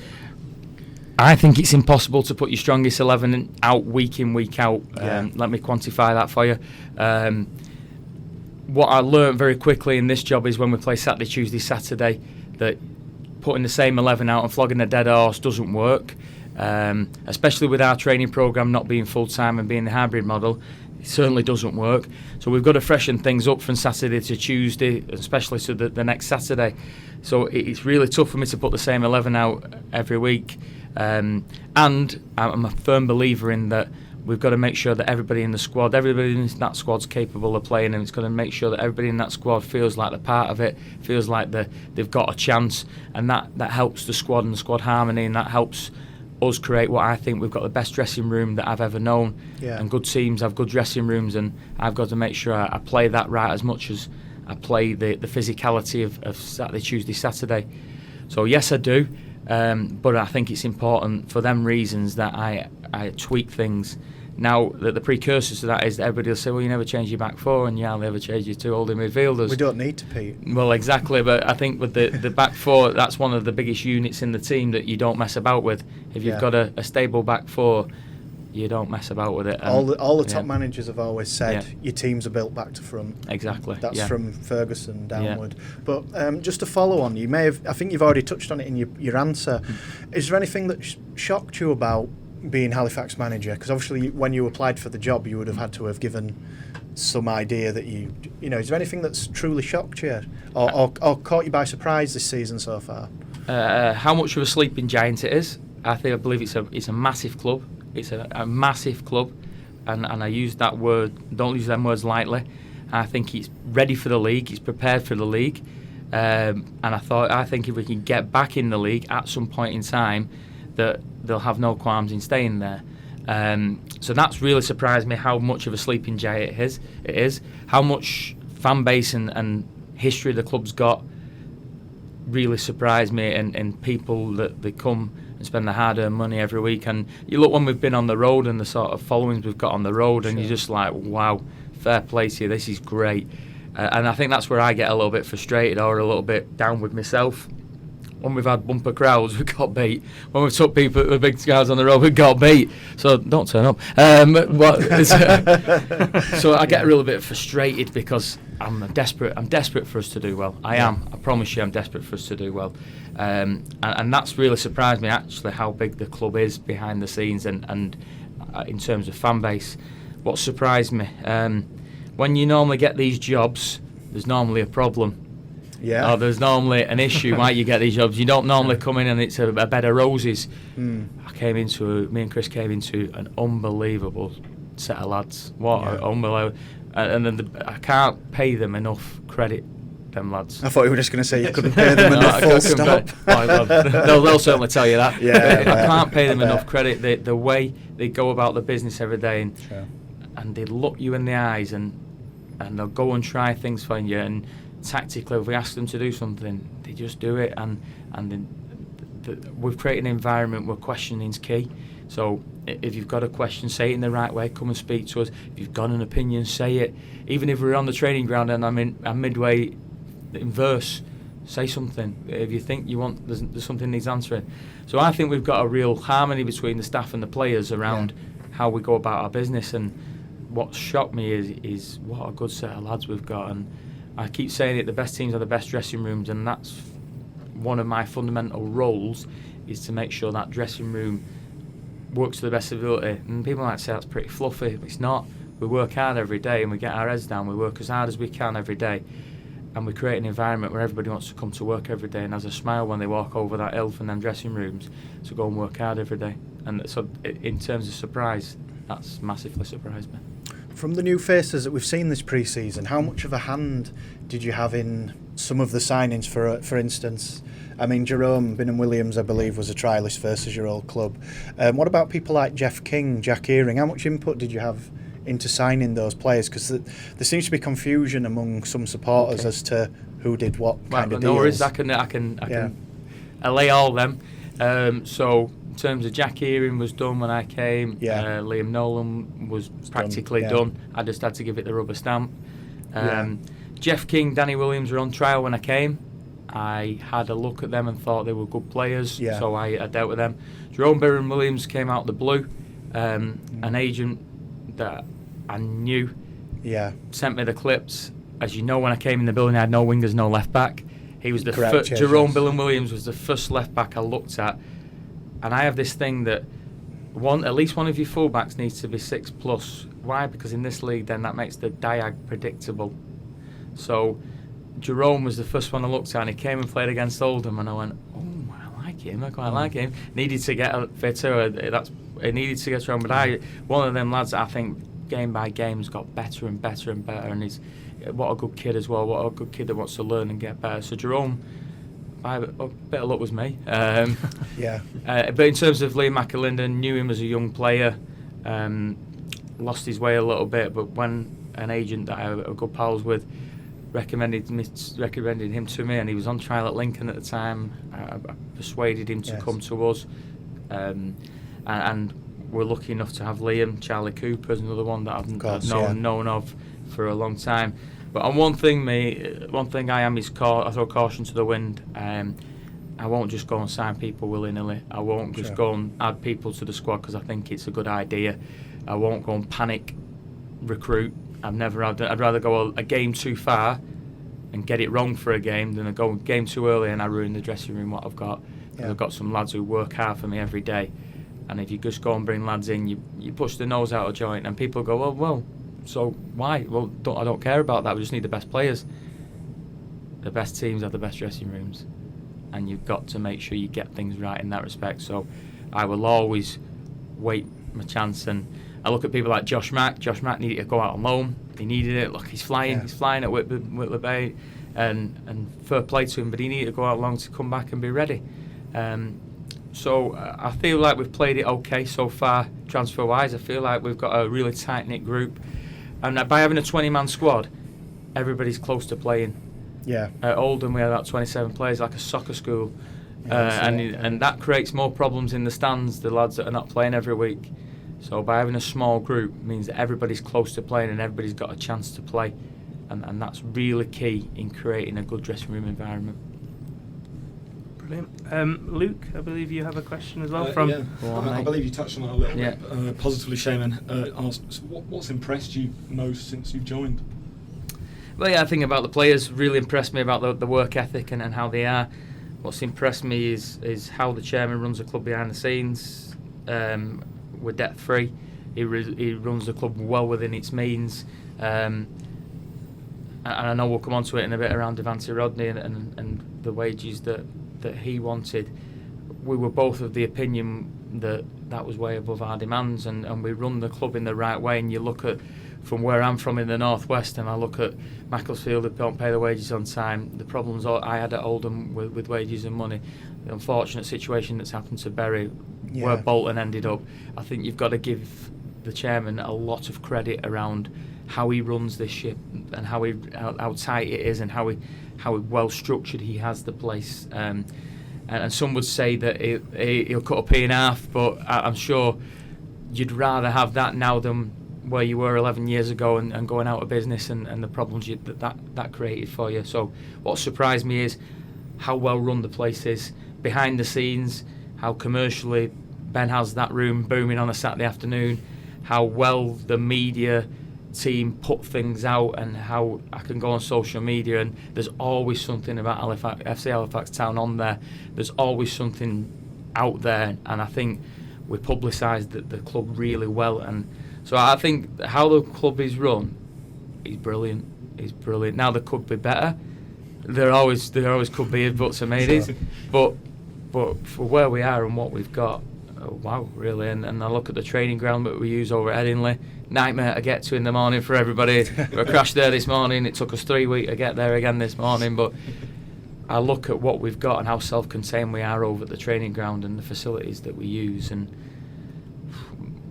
I think it's impossible to put your strongest 11 out week in, week out. Let me quantify that for you. What I learned very quickly in this job is when we play Saturday, Tuesday, Saturday, that putting the same 11 out and flogging a dead horse doesn't work. Especially with our training programme not being full-time and being the hybrid model, it certainly doesn't work. So we've got to freshen things up from Saturday to Tuesday, especially to the next Saturday. So it's really tough for me to put the same 11 out every week. And I'm a firm believer in that we've got to make sure that everybody in that squad's capable of playing, and it's got to make sure that everybody in that squad feels like they're part of it, feels like they've got a chance, and that helps the squad and the squad harmony, and that helps us create what I think we've got the best dressing room that I've ever known. And good teams have good dressing rooms, and I've got to make sure I play that right as much as I play the physicality of Saturday, Tuesday, Saturday. So yes, I do, but I think it's important for them reasons that I tweak things. Now, the precursors to that is that everybody will say, well, you never change your back four, and you hardly ever change your two holding midfielders. We don't need to, Pete. Well, exactly, but I think with the back four, that's one of the biggest units in the team that you don't mess about with. If you've got a stable back four, you don't mess about with it. And all the top managers have always said your teams are built back to front. Exactly. That's from Ferguson downward. But just to follow on, you may have, I think you've already touched on it in your answer. Is there anything that shocked you about being Halifax manager? Because obviously when you applied for the job, you would have had to have given some idea that you know, is there anything that's truly shocked you or caught you by surprise this season so far? How much of a sleeping giant it is. I believe it's a massive club. It's a massive club, and I use that word, don't use them words lightly. I think it's ready for the league, it's prepared for the league, and I think if we can get back in the league at some point in time, that they'll have no qualms in staying there. So that's really surprised me how much of a sleeping giant it is. How much fan base and history the club's got really surprised me, and people that they come and spend their hard-earned money every week. And you look when we've been on the road and the sort of followings we've got on the road, and you're just like, wow, fair play to you, this is great. And I think that's where I get a little bit frustrated or a little bit down with myself, when we've had bumper crowds, we've got beat. When we've took people with big crowds on the road, we've got beat. So don't turn up. So I get a little bit frustrated because I'm desperate for us to do well. I am. I promise you, I'm desperate for us to do well. And that's really surprised me, actually, how big the club is behind the scenes and in terms of fan base. What surprised me, when you normally get these jobs, there's normally a problem. Yeah. Or there's normally an issue why you get these jobs. You don't normally come in and it's a bed of roses. Me and Chris came into an unbelievable set of lads. Unbelievable. And then I can't pay them enough credit, them lads. I thought you were just going to say you couldn't pay them enough full stop. They'll certainly tell you that. Yeah, I can't pay them enough credit. The way they go about the business every day and they look you in the eyes and they'll go and try things for you, and tactically if we ask them to do something they just do it, and we've created an environment where questioning's key. So if you've got a question, say it in the right way, come and speak to us. If you've got an opinion, say it. Even if we're on the training ground and I'm midway in verse, say something. If you think there's something needs answering. So I think we've got a real harmony between the staff and the players around how we go about our business. And what shocked me is what a good set of lads we've got. And I keep saying it, the best teams are the best dressing rooms, and that's one of my fundamental roles, is to make sure that dressing room works to the best ability. And people might say that's pretty fluffy, but it's not. We work hard every day and we get our heads down. We work as hard as we can every day, and we create an environment where everybody wants to come to work every day and has a smile when they walk over that hill from them dressing rooms to go and work hard every day. And so in terms of surprise, that's massively surprised me. From the new faces that we've seen this pre-season, how much of a hand did you have in some of the signings? For instance, I mean, Jerome Bingham-Williams, I believe, was a trialist versus your old club. What about people like Jeff King, Jack Earing? How much input did you have into signing those players? Because there seems to be confusion among some supporters as to who did what kind of deals. No worries, I can allay all them. So in terms of Jack Earing was done when I came. Liam Nolan was practically done. I just had to give it the rubber stamp. Jeff King, Danny Williams were on trial when I came. I had a look at them and thought they were good players, so I dealt with them. Jerome Bingham-Williams came out of the blue. An agent that I knew sent me the clips. As you know, when I came in the building, I had no wingers, no left back. He was the first. Jerome Bingham-Williams was the first left back I looked at. And I have this thing that at least one of your fullbacks needs to be 6+. Why? Because in this league, then that makes the diag predictable. So Jerome was the first one I looked at, and he came and played against Oldham, and I went, I like him. I quite like him. Needed to get fitter. He needed to get strong. But one of them lads, I think, game by game, has got better and better and better. And he's what a good kid as well. What a good kid that wants to learn and get better. So Jerome, a bit of luck was me. But in terms of Liam McAlinden, knew him as a young player. Lost his way a little bit, but when an agent that I were good pals with recommended him to me, and he was on trial at Lincoln at the time, I persuaded him to come to us, and we're lucky enough to have Liam. Charlie Cooper's another one that I've known of for a long time. But on one thing I am is I throw caution to the wind. I won't just go and sign people willy-nilly. I won't just go and add people to the squad because I think it's a good idea. I won't go and panic recruit. I'd rather go a game too far and get it wrong for a game than I go a game too early and I ruin the dressing room what I've got. I've got some lads who work hard for me every day, and if you just go and bring lads in, you push the nose out of joint, and people go, well, so why? Well, I don't care about that. We just need the best players. The best teams have the best dressing rooms, and you've got to make sure you get things right in that respect. So I will always wait my chance, and I look at people like Josh Mack. Josh Mack needed to go out on loan. He needed it. Look, he's flying. He's flying at Whitby Bay, and fair play to him. But he needed to go out long to come back and be ready. So I feel like we've played it okay so far, transfer-wise. I feel like we've got a really tight-knit group, and by having a 20-man squad, everybody's close to playing. At Oldham, we had about 27 players, like a soccer school, and that creates more problems in the stands. The lads that are not playing every week. So by having a small group means that everybody's close to playing and everybody's got a chance to play, and that's really key in creating a good dressing room environment. Brilliant. Luke, I believe you have a question as well Yeah. I believe you touched on it a little Yeah. bit. Positively, Shaman asked, so what's impressed you most since you've joined? Well, yeah, I think about the players really impressed me about the work ethic and how they are. What's impressed me is how the chairman runs the club behind the scenes. We're debt free. He runs the club well within its means. And I know we'll come on to it in a bit around Devante Rodney and the wages that he wanted. We were both of the opinion that was way above our demands, and we run the club in the right way. And you look at, from where I'm from in the northwest, and I look at Macclesfield that don't pay the wages on time, the problems I had at Oldham with wages and money, the unfortunate situation that's happened to Bury, where Bolton ended up. I think you've got to give the chairman a lot of credit around how he runs this ship and how tight it is and how well structured he has the place. And some would say that he'll cut a pea in half, but I'm sure you'd rather have that now than where you were 11 years ago and going out of business and the problems that created for you. So what surprised me is how well run the place is behind the scenes, how commercially Ben has that room booming on a Saturday afternoon, how well the media team put things out, and how I can go on social media and there's always something about FC Halifax Town on there. There's always something out there, and I think we publicised the club really well. And so I think how the club is run is brilliant. It's brilliant. Now there could be better. There always could be buts and maybes, but for where we are and what we've got, wow, really. And I look at the training ground that we use over at Headingley. Nightmare to get to in the morning for everybody. We crashed there this morning. It took us 3 weeks to get there again this morning. But I look at what we've got and how self-contained we are over at the training ground and the facilities that we use, and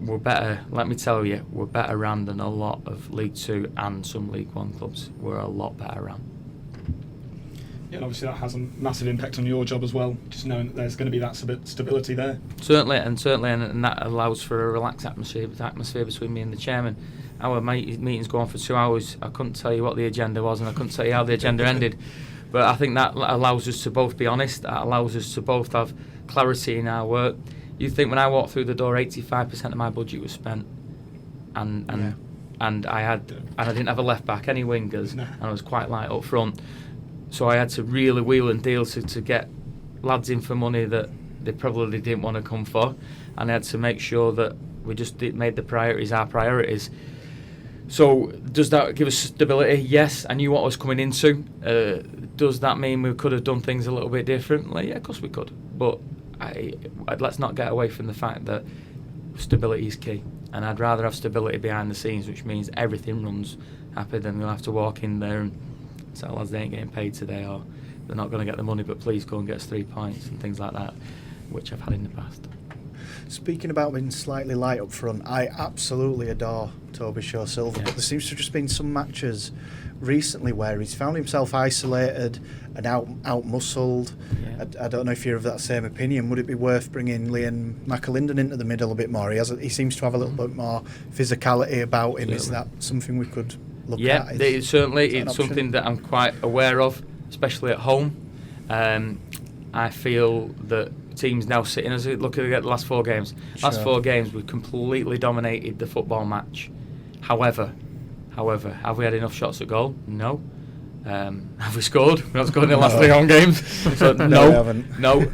we're better. Let me tell you, we're better ran than a lot of League Two and some League One clubs. We're a lot better ran. Yeah, and obviously that has a massive impact on your job as well, just knowing that there's going to be that stability there. Certainly, and that allows for a relaxed atmosphere between me and the chairman. Our meetings go on for 2 hours. I couldn't tell you what the agenda was, and I couldn't tell you how the agenda ended. But I think that allows us to both be honest. That allows us to both have clarity in our work. You think when I walked through the door, 85% of my budget was spent, and I didn't have a left back, any wingers, and I was quite light up front. So I had to really wheel and deal to get lads in for money that they probably didn't want to come for, and I had to make sure that we just made the priorities our priorities. So does that give us stability? Yes. I knew what I was coming into. Does that mean we could have done things a little bit differently? Yeah, of course we could. But let's not get away from the fact that stability is key, and I'd rather have stability behind the scenes, which means everything runs happy, than we'll have to walk in there and say, lads, they ain't getting paid today, or they're not going to get the money, but please go and get us 3 points and things like that, which I've had in the past. Speaking about being slightly light up front, I absolutely adore Toby Shaw-Silver, but there seems to have just been some matches recently where he's found himself isolated and out-muscled. I don't know if you're of that same opinion. Would it be worth bringing Liam McAlinden into the middle a bit more? He seems to have a little bit more physicality about him. Absolutely. Is that something we could look at? Yeah, certainly. It's something that I'm quite aware of, especially at home. I feel that teams now sitting, as we look at the last 4 games. Last 4 games, we've completely dominated the football match. However, have we had enough shots at goal? No. Have we scored? We've not scored in the last 3 home games. So no, we haven't. No.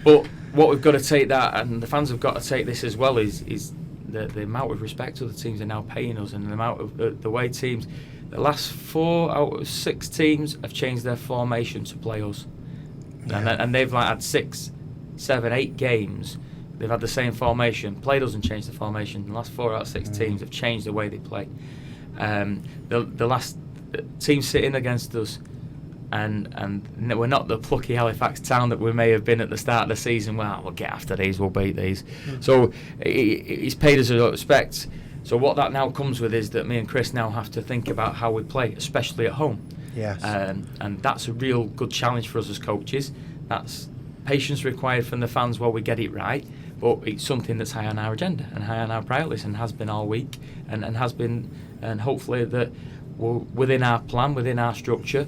But what we've got to take that, and the fans have got to take this as well, is the amount of respect other teams are now paying us, and the amount of the way teams, the last 4 out of 6 teams have changed their formation to play us. And they've had 6, 7, 8 games. They've had the same formation. Play doesn't change the formation. The last 4 out of 6 teams have changed the way they play. The last team sitting against us, and we're not the plucky Halifax Town that we may have been at the start of the season. Well, we'll get after these, we'll beat these. So he's paid us a lot of respect. So what that now comes with is that me and Chris now have to think about how we play, especially at home. Yes. And that's a real good challenge for us as coaches. That's patience required from the fans while we get it right, but it's something that's high on our agenda and high on our priorities, and has been all week, and has been, and hopefully that we're within our plan, within our structure,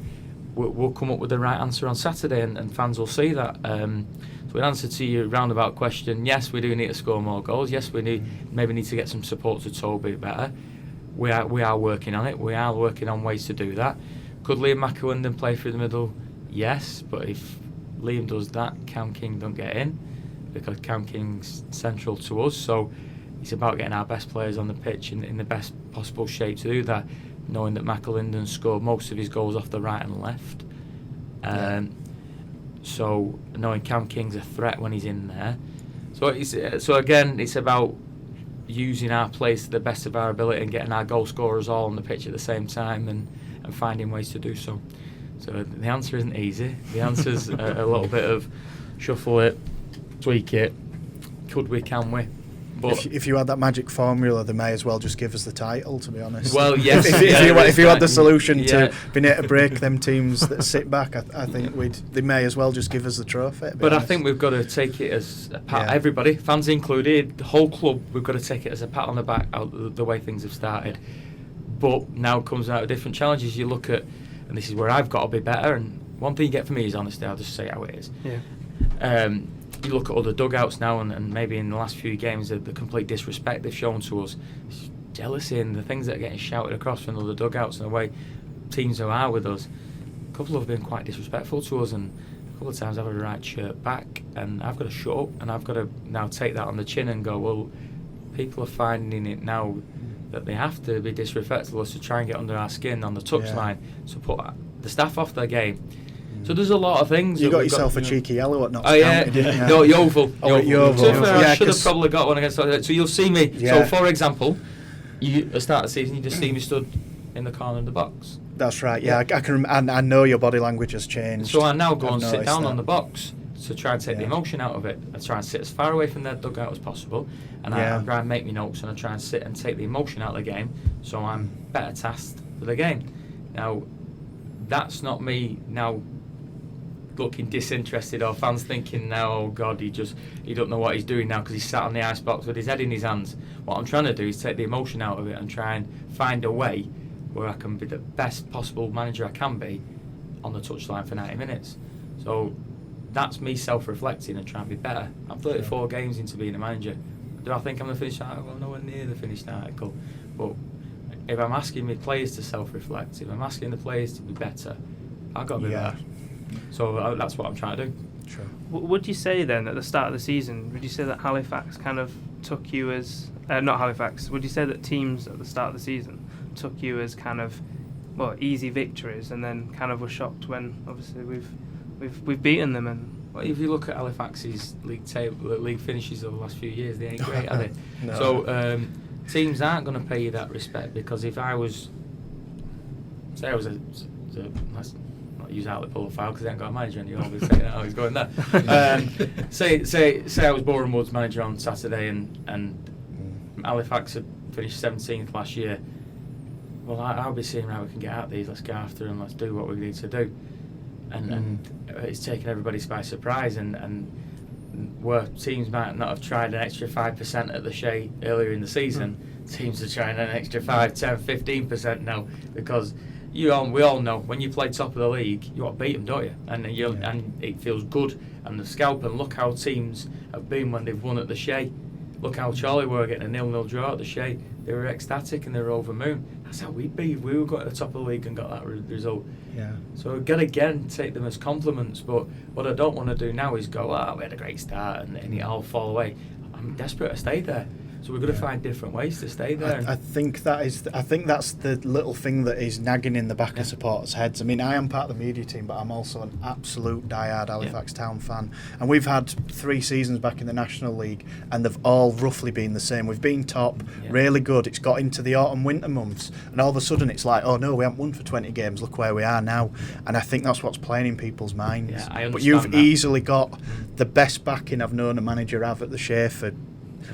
we'll come up with the right answer on Saturday, and fans will see that. So in answer to your roundabout question, yes, we do need to score more goals. Yes, we maybe need to get some support to Toby better. We are working on it. We are working on ways to do that. Could Liam McAlinden play through the middle? Yes, but if Liam does that, Cam King don't get in, because Cam King's central to us. So it's about getting our best players on the pitch in the best possible shape to do that, knowing that McAlinden scored most of his goals off the right and left. So knowing Cam King's a threat when he's in there. So again, it's about using our players to the best of our ability and getting our goal scorers all on the pitch at the same time and finding ways to do so. So the answer isn't easy. The answer's a little bit of shuffle it, tweak it. Could we, can we? But if you had that magic formula, they may as well just give us the title, to be honest. Well, yes. if you had the solution to being able to break them teams that sit back, I think they may as well just give us the trophy. But honest. I think we've got to take it as a pat. Everybody, fans included, the whole club, we've got to take it as a pat on the back out the way things have started. But now comes out of different challenges. You look at, and this is where I've got to be better. And one thing you get from me is honesty. I'll just say how it is. Yeah. You look at other dugouts now, and maybe in the last few games, the complete disrespect they've shown to us, jealousy and the things that are getting shouted across from other dugouts and the way teams are with us. A couple have been quite disrespectful to us, and a couple of times I've had a right shirt back, and I've got to shut up, and I've got to now take that on the chin and go, well, people are finding it now that they have to be disrespectful to try and get under our skin on the touchline, so put the staff off their game. So there's a lot of things. You got yourself a cheeky yellow at Notts County, didn't you? No, Yeovil. Yeovil. I should have probably got one against. So you'll see me. Yeah. So for example, at the start of the season, you just see me stood in the corner of the box. That's right. Yeah, I can. I know your body language has changed. So I now go and sit down on the box to try and take the emotion out of it. I try and sit as far away from their dugout as possible, and I try and make me notes, and I try and sit and take the emotion out of the game, so I'm better tasked for the game. Now, that's not me now looking disinterested or fans thinking now, oh God, he don't know what he's doing now because he's sat on the ice box with his head in his hands. What I'm trying to do is take the emotion out of it and try and find a way where I can be the best possible manager I can be on the touchline for 90 minutes. So that's me self-reflecting and trying to be better. I'm 34 games into being a manager. Do I think I'm the finished article? I'm nowhere near the finished article. But if I'm asking my players to self-reflect, if I'm asking the players to be better, I've got to be better. So that's what I'm trying to do. Sure. Would you say then at the start of the season, would you say that Halifax kind of took you as not Halifax? Would you say that teams at the start of the season took you as kind of easy victories, and then kind of were shocked when obviously we've beaten them? And well, if you look at Halifax's league finishes over the last few years, they ain't great, are they? No. So teams aren't going to pay you that respect, because if I was, say I was let's not use outlet pull file because they ain't got a manager, and you always say, oh, he's going there. Say I was Boreham Wood's manager on Saturday, and Halifax had finished 17th last year. Well, I'll be seeing how we can get out of these. Let's go after them. Let's do what we need to do. And it's taken everybody by surprise. And where teams might not have tried an extra 5% at the Shay earlier in the season, teams are trying an extra 5, 10, 15% now, because we all know when you play top of the league, you want to beat them, don't you? And and it feels good. And the scalp, and look how teams have been when they've won at the Shay. Look how Charlie were getting a 0-0 draw at the Shay. They were ecstatic and they were over the moon. That's how we'd be if we were going to the top of the league and got that result. Yeah. So we've got to again take them as compliments. But what I don't want to do now is go, we had a great start and it all fall away. I'm desperate to stay there. So we've got to find different ways to stay there. I think that's the little thing that is nagging in the back of supporters' heads. I mean, I am part of the media team, but I'm also an absolute diehard Halifax Town fan. And we've had 3 seasons back in the National League, and they've all roughly been the same. We've been top, really good. It's got into the autumn-winter months, and all of a sudden it's like, oh no, we haven't won for 20 games. Look where we are now. And I think that's what's playing in people's minds. Yeah, I understand. But you've easily got the best backing I've known a manager have at the Shay for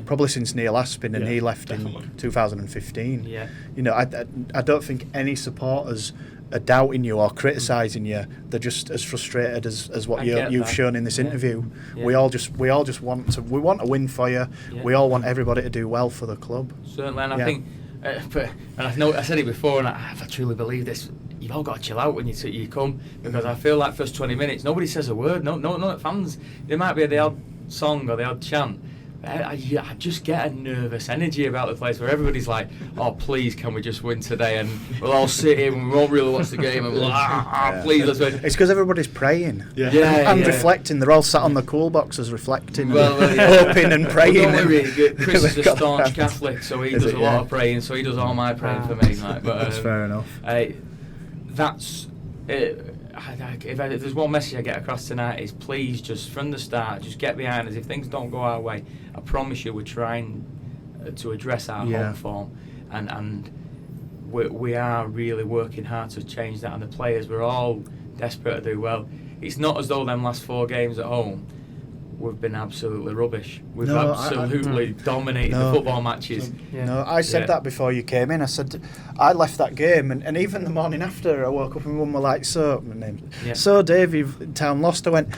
probably since Neil Aspin, and he left in 2015. Yeah. You know, I don't think any supporters are doubting you or criticising you. They're just as frustrated as what you've shown in this interview. Yeah. We all just want to win for you. Yeah. We all want everybody to do well for the club. Certainly, and I think, and I said it before, and I truly believe this. you've all got to chill out when you come, because I feel like first 20 minutes nobody says a word. No fans. There might be the odd song or the odd chant. I just get a nervous energy about the place where everybody's like, oh, please, can we just win today? And we'll all sit here and we won't really watch the game and we're like, please, let's win. It's because everybody's praying and reflecting. They're all sat on the cool boxes reflecting, hoping and praying. Well, don't worry, Chris is a staunch Catholic, so he does a lot of praying, so he does all my praying for me. Like, but, that's fair enough. That's it. If there's one message I get across tonight, is please just from the start just get behind us. If things don't go our way, I promise you we're trying to address our home form, and we are really working hard to change that. And the players, we're all desperate to do well. It's not as though them last 4 games at home we've been absolutely rubbish. We've absolutely dominated the football matches. No, I said that before you came in. I said I left that game, and even the morning after, I woke up and Mum were like, so Davey, Town lost. I went,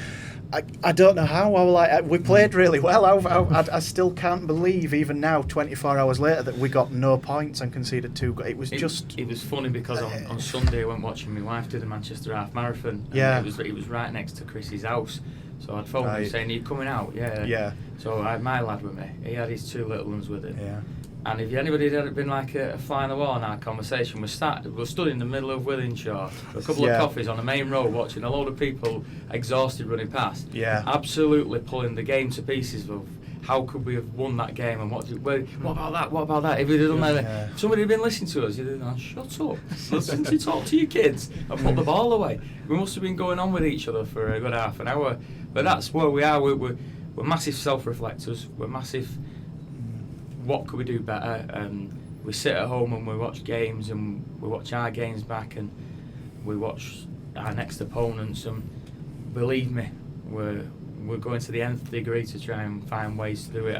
I don't know how. I was like, we played really well. I still can't believe, even now, 24 hours later, that we got no points and conceded 2 goals. It was funny because on Sunday I went watching my wife do the Manchester Half Marathon. And it was right next to Chris's house. So I'd phoned him saying, are you coming out? Yeah. So I had my lad with me. He had his 2 little ones with him. Yeah. And if anybody had been like a fly on the wall in our conversation, we stood in the middle of Willinshaw, a couple of coffees on the main road, watching a load of people exhausted running past. Yeah. Absolutely pulling the game to pieces of how could we have won that game, and what about that? What about that? If we'd have done that, if somebody had been listening to us, you'd have gone, shut up, listen to talk to your kids and put the ball away. We must have been going on with each other for a good half an hour. But that's where we are. We're massive self-reflectors. We're massive. What could we do better? We sit at home and we watch games, and we watch our games back, and we watch our next opponents. And believe me, we're going to the nth degree to try and find ways to do it.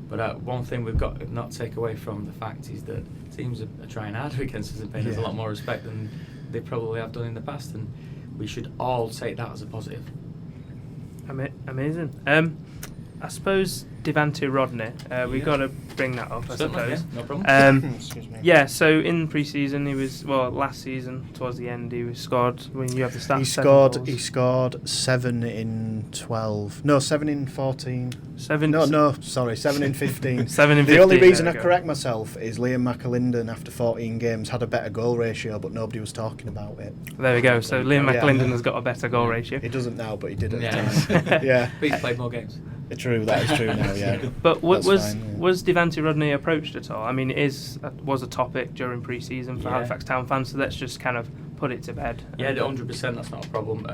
But one thing we've got to not take away from the fact is that teams are trying harder against us and paying us a lot more respect than they probably have done in the past, and we should all take that as a positive. Amazing. I suppose Devante Rodney, we've got to bring that up, I suppose. Yeah, no problem. Excuse me. Yeah, so in pre-season, he was, last season, towards the end, he was scored, when you have the stats, he scored 7 in 12. No, 7 in 14. 7 in 15. 7 in 15. The only reason I correct myself is Liam McAlinden, after 14 games, had a better goal ratio, but nobody was talking about it. There we go. So Liam McAlinden has got a better goal ratio. He doesn't now, but he did at the time. Yeah. But he's played more games. True, that is true now, yeah. But was Devante Rodney approached at all? I mean, it was a topic during pre-season for Halifax Town fans, so let's just kind of put it to bed. Yeah, 100%, that's not a problem.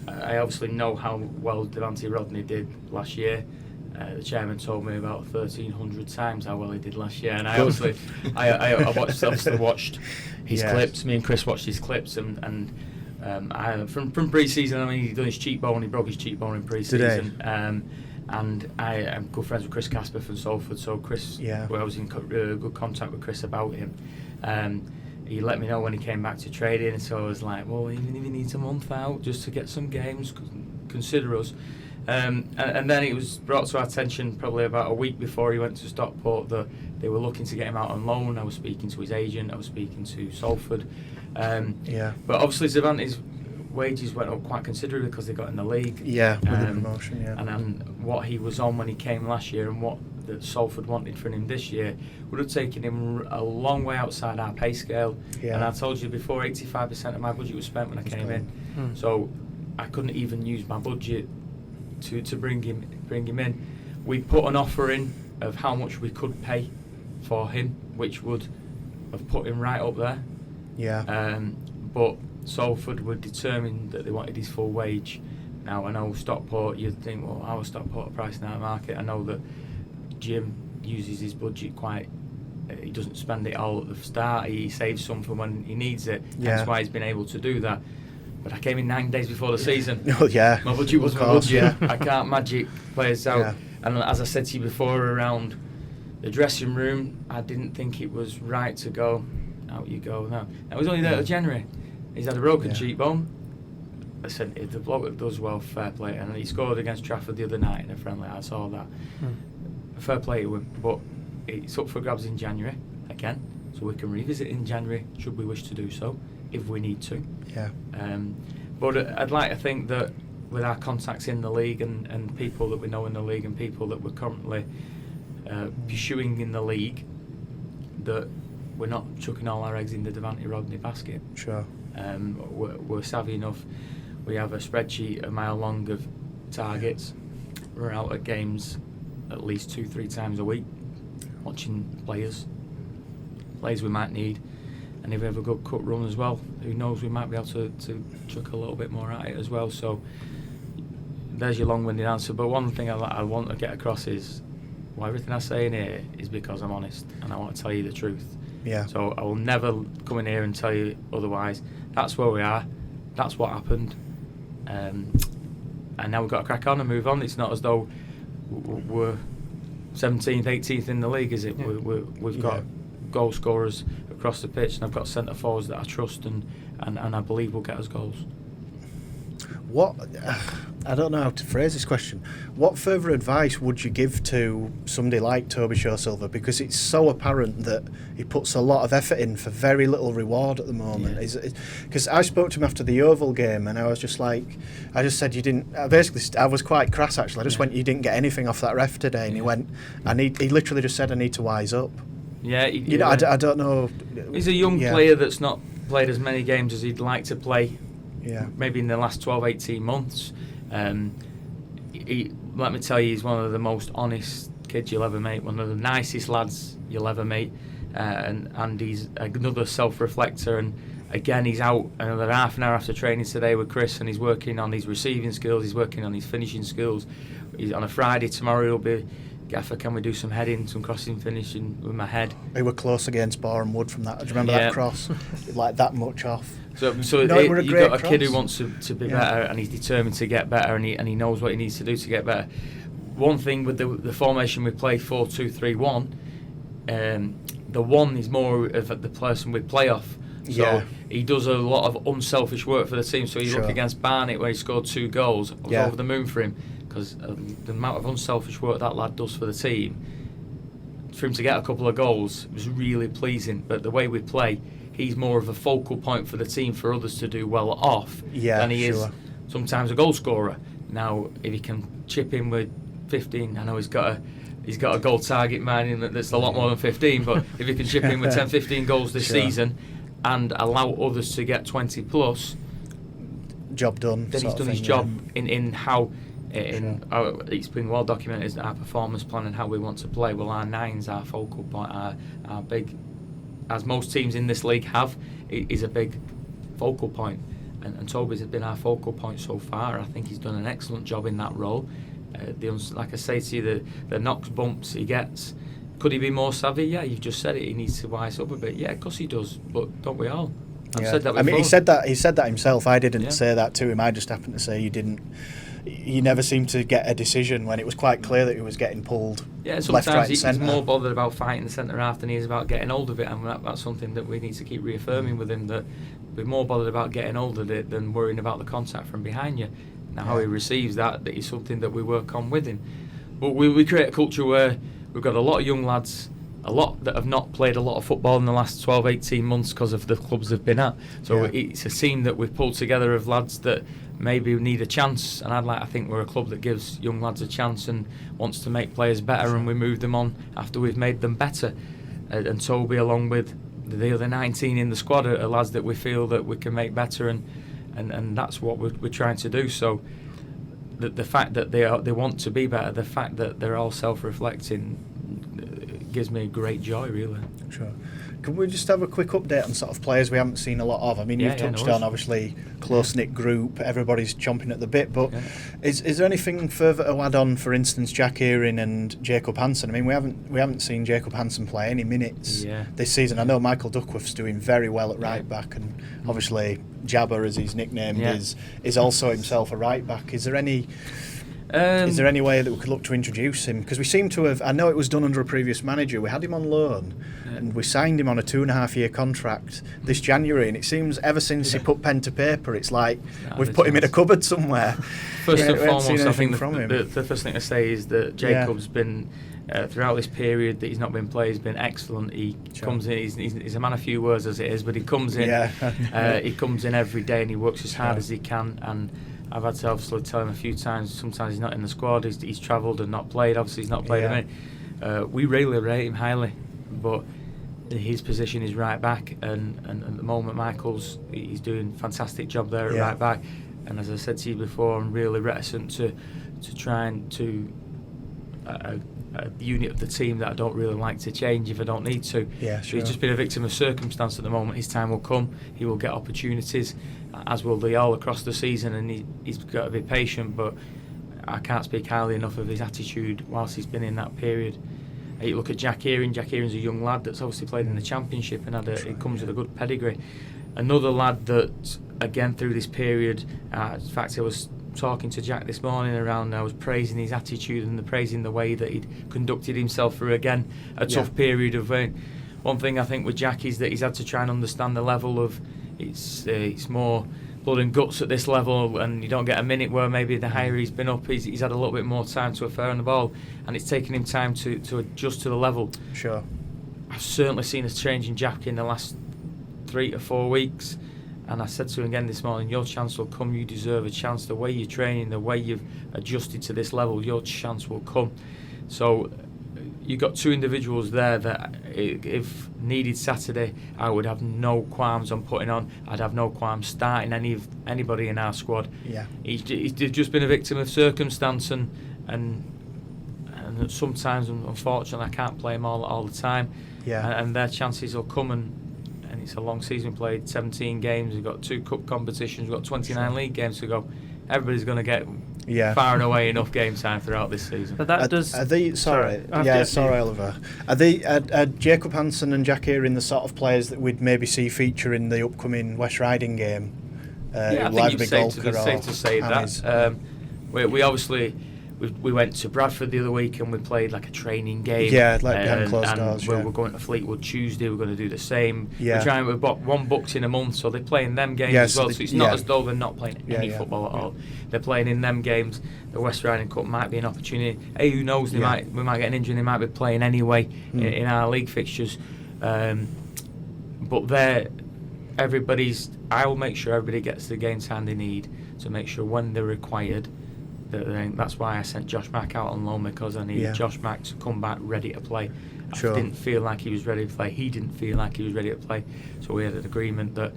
I obviously know how well Devante Rodney did last year. The chairman told me about 1,300 times how well he did last year, and I obviously watched his clips. Me and Chris watched his clips, and from pre-season, I mean, he done his cheekbone. He broke his cheekbone in pre-season. And I am good friends with Chris Casper from Salford. So Chris, I was in good contact with Chris about him. He let me know when he came back to training, so I was like, well, even if he needs a month out just to get some games, consider us. And then it was brought to our attention probably about a week before he went to Stockport that they were looking to get him out on loan. I was speaking to his agent. I was speaking to Salford. But obviously Devante's wages went up quite considerably because they got in the league. Yeah, with the promotion, And what he was on when he came last year and what that Salford wanted from him this year would have taken him a long way outside our pay scale. Yeah. And I told you before, 85% of my budget was spent when I came in. So I couldn't even use my budget to bring him in. We put an offer in of how much we could pay for him, which would have put him right up there. Yeah. But Salford were determined that they wanted his full wage. Now I know Stockport, you'd think, well, how is Stockport pricing out the market? I know that Jim uses his budget he doesn't spend it all at the start. He saves some for when he needs it. That's why he's been able to do that. But I came in 9 days before the season. Oh yeah. My budget was my budget. I can't magic players out. Yeah. And as I said to you before, around the dressing room, I didn't think it was right to go. Out you go now. I was only there till January. He's had a broken cheekbone. I said, if the bloke does well, fair play. And he scored against Trafford the other night in a friendly. I saw that. Fair play to him. But it's up for grabs in January again. So we can revisit in January should we wish to do so. if we need to. Yeah. But I'd like to think that with our contacts in the league and people that we know in the league and people that we're currently pursuing in the league, that we're not chucking all our eggs in the Devante Rodney basket. Sure. We're savvy enough. We have a spreadsheet a mile long of targets. We're out at games at least 2-3 times a week, watching players we might need, and if we have a good cut run as well, who knows, we might be able to chuck a little bit more at it as well. So there's your long-winded answer, but one thing I want to get across is, well, everything I say in here is because I'm honest and I want to tell you the truth. Yeah. So I will never come in here and tell you otherwise. That's where we are. That's what happened. And now we've got to crack on and move on. It's not as though we're 17th, 18th in the league, is it? Yeah. We've got goal scorers across the pitch, and I've got centre forwards that I trust and I believe will get us goals. What, I don't know how to phrase this question. What further advice would you give to somebody like Toby Showsilver? Because it's so apparent that he puts a lot of effort in for very little reward at the moment. Because I spoke to him after the Oval game, and I was just like, I just said, you didn't. I was quite crass actually. I just went, you didn't get anything off that ref today, and he went, he literally just said, I need to wise up. Yeah, I don't know. He's a young player that's not played as many games as he'd like to play. Yeah. Maybe in the last 12, 18 months. Let me tell you, he's one of the most honest kids you'll ever meet, one of the nicest lads you'll ever meet, and he's another self-reflector. And again, he's out another half an hour after training today with Chris, and he's working on his receiving skills, he's working on his finishing skills. He's on a Friday, tomorrow he'll be, Gaffer, can we do some heading, some crossing finishing with my head? We were close against Boreham Wood from that. Do you remember that cross? Like that much off. So you've got a kid who wants to be better, and he's determined to get better, and he knows what he needs to do to get better. One thing with the formation we play 4-2-3-1, the one is more of the person we play off. So he does a lot of unselfish work for the team. So you look against Barnet where he scored 2 goals. I was over the moon for him because the amount of unselfish work that lad does for the team. For him to get a couple of goals was really pleasing. But the way we play, he's more of a focal point for the team for others to do well off than he is sometimes a goal scorer. Now, if he can chip in with 15, I know he's got a goal target man that's a lot more than 15, but if he can chip in with 10, 15 goals this season and allow others to get 20 plus, job done. Then he's done his job in how. It's been well documented our performance plan and how we want to play. Well, our 9's our focal point, our big, as most teams in this league have, is a big focal point. And Toby's has been our focal point so far. I think he's done an excellent job in that role. Like I say to you, the knocks, bumps he gets. Could he be more savvy? Yeah, you've just said it. He needs to wise up a bit. Yeah, of course he does. But don't we all? I've said that before. I mean, he said that himself. I didn't say that to him. I just happened to say you didn't. You never seemed to get a decision when it was quite clear that he was getting pulled. Yeah, sometimes he's more bothered about fighting the centre half than he is about getting hold of it, and that's something that we need to keep reaffirming with him, that we're more bothered about getting hold of it than worrying about the contact from behind you. Now, how he receives that is something that we work on with him. But we create a culture where we've got a lot of young lads, a lot that have not played a lot of football in the last 12, 18 months because of the clubs they've been at. So it's a team that we've pulled together of lads that maybe need a chance, and I think we're a club that gives young lads a chance and wants to make players better, and we move them on after we've made them better. And Toby, along with the other 19 in the squad, are lads that we feel that we can make better, and that's what we're trying to do. So the fact that they want to be better, the fact that they're all self-reflecting, gives me great joy, really. Sure. Can we just have a quick update on sort of players we haven't seen a lot of? I mean, you've touched on, obviously, close-knit group, everybody's chomping at the bit, but is there anything further to add on, for instance, Jack Earing and Jacob Hansen? I mean, we haven't seen Jacob Hansen play any minutes this season. I know Michael Duckworth's doing very well at right-back, and obviously Jabba, as he's nicknamed, is also himself a right-back. Is there any way that we could look to introduce him? Because we seem to have, I know it was done under a previous manager, we had him on loan and we signed him on a 2.5-year contract this January, and it seems ever since he put pen to paper, it's like we've put him in a cupboard somewhere. First and foremost, I think the first thing to say is that Jacob's been throughout this period that he's not been played, he's been excellent. He comes in, he's a man of few words as it is, but he comes in, he comes in every day and he works as hard as he can. And I've had to obviously tell him a few times, sometimes he's not in the squad, he's travelled and not played, obviously he's not played a minute. We really rate him highly, but his position is right back, and at the moment he's doing a fantastic job there at right back. And as I said to you before, I'm really reticent to try and to a unit of the team that I don't really like to change if I don't need to. Yeah, sure. He's just been a victim of circumstance at the moment. His time will come. He will get opportunities, as will they all across the season, and he's got to be patient. But I can't speak highly enough of his attitude whilst he's been in that period. You look at Jack Earing. Jack Earing's a young lad that's obviously played in the Championship and he comes with a good pedigree. Another lad that, again, through this period, in fact, I was talking to Jack this morning around, I was praising his attitude and praising the way that he'd conducted himself through, again, a tough period of rain. One thing I think with Jack is that he's had to try and understand the level of, it's more blood and guts at this level, and you don't get a minute where maybe the higher he's been up, he's had a little bit more time to affair on the ball, and it's taken him time to adjust to the level. Sure. I've certainly seen a change in Jack in the last 3 to 4 weeks, and I said to him again this morning, your chance will come, you deserve a chance. The way you're training, the way you've adjusted to this level, your chance will come. So you've got 2 individuals there that if needed Saturday, I would have no qualms on putting on. I'd have no qualms starting anybody in our squad. Yeah. He's just been a victim of circumstance, and sometimes, unfortunately, I can't play him all the time. Yeah. And their chances will come, and it's a long season. Played 17 games. We've got 2 cup competitions. We've got 29 league games to go. Everybody's going to get far and away enough game time throughout this season. But that does. Sorry, Oliver. Are Jacob Hansen and Jack Earing the sort of players that we'd maybe see feature in the upcoming West Riding game? I think it's safe to say that. We obviously. We went to Bradford the other week and we played like a training game. Yeah, like behind closed doors. We're going to Fleetwood Tuesday. We're going to do the same. Yeah. We've got one booked in a month, so they're playing them games as well. So it's not as though they're not playing any football at all. They're playing in them games. The West Riding Cup might be an opportunity. Hey, who knows? We might get an injury. They might be playing anyway in our league fixtures. But I will make sure everybody gets the game time they need to make sure when they're required. That's why I sent Josh Mack out on loan, because I needed Josh Mack to come back ready to play. Sure. I didn't feel like he was ready to play. He didn't feel like he was ready to play. So we had an agreement that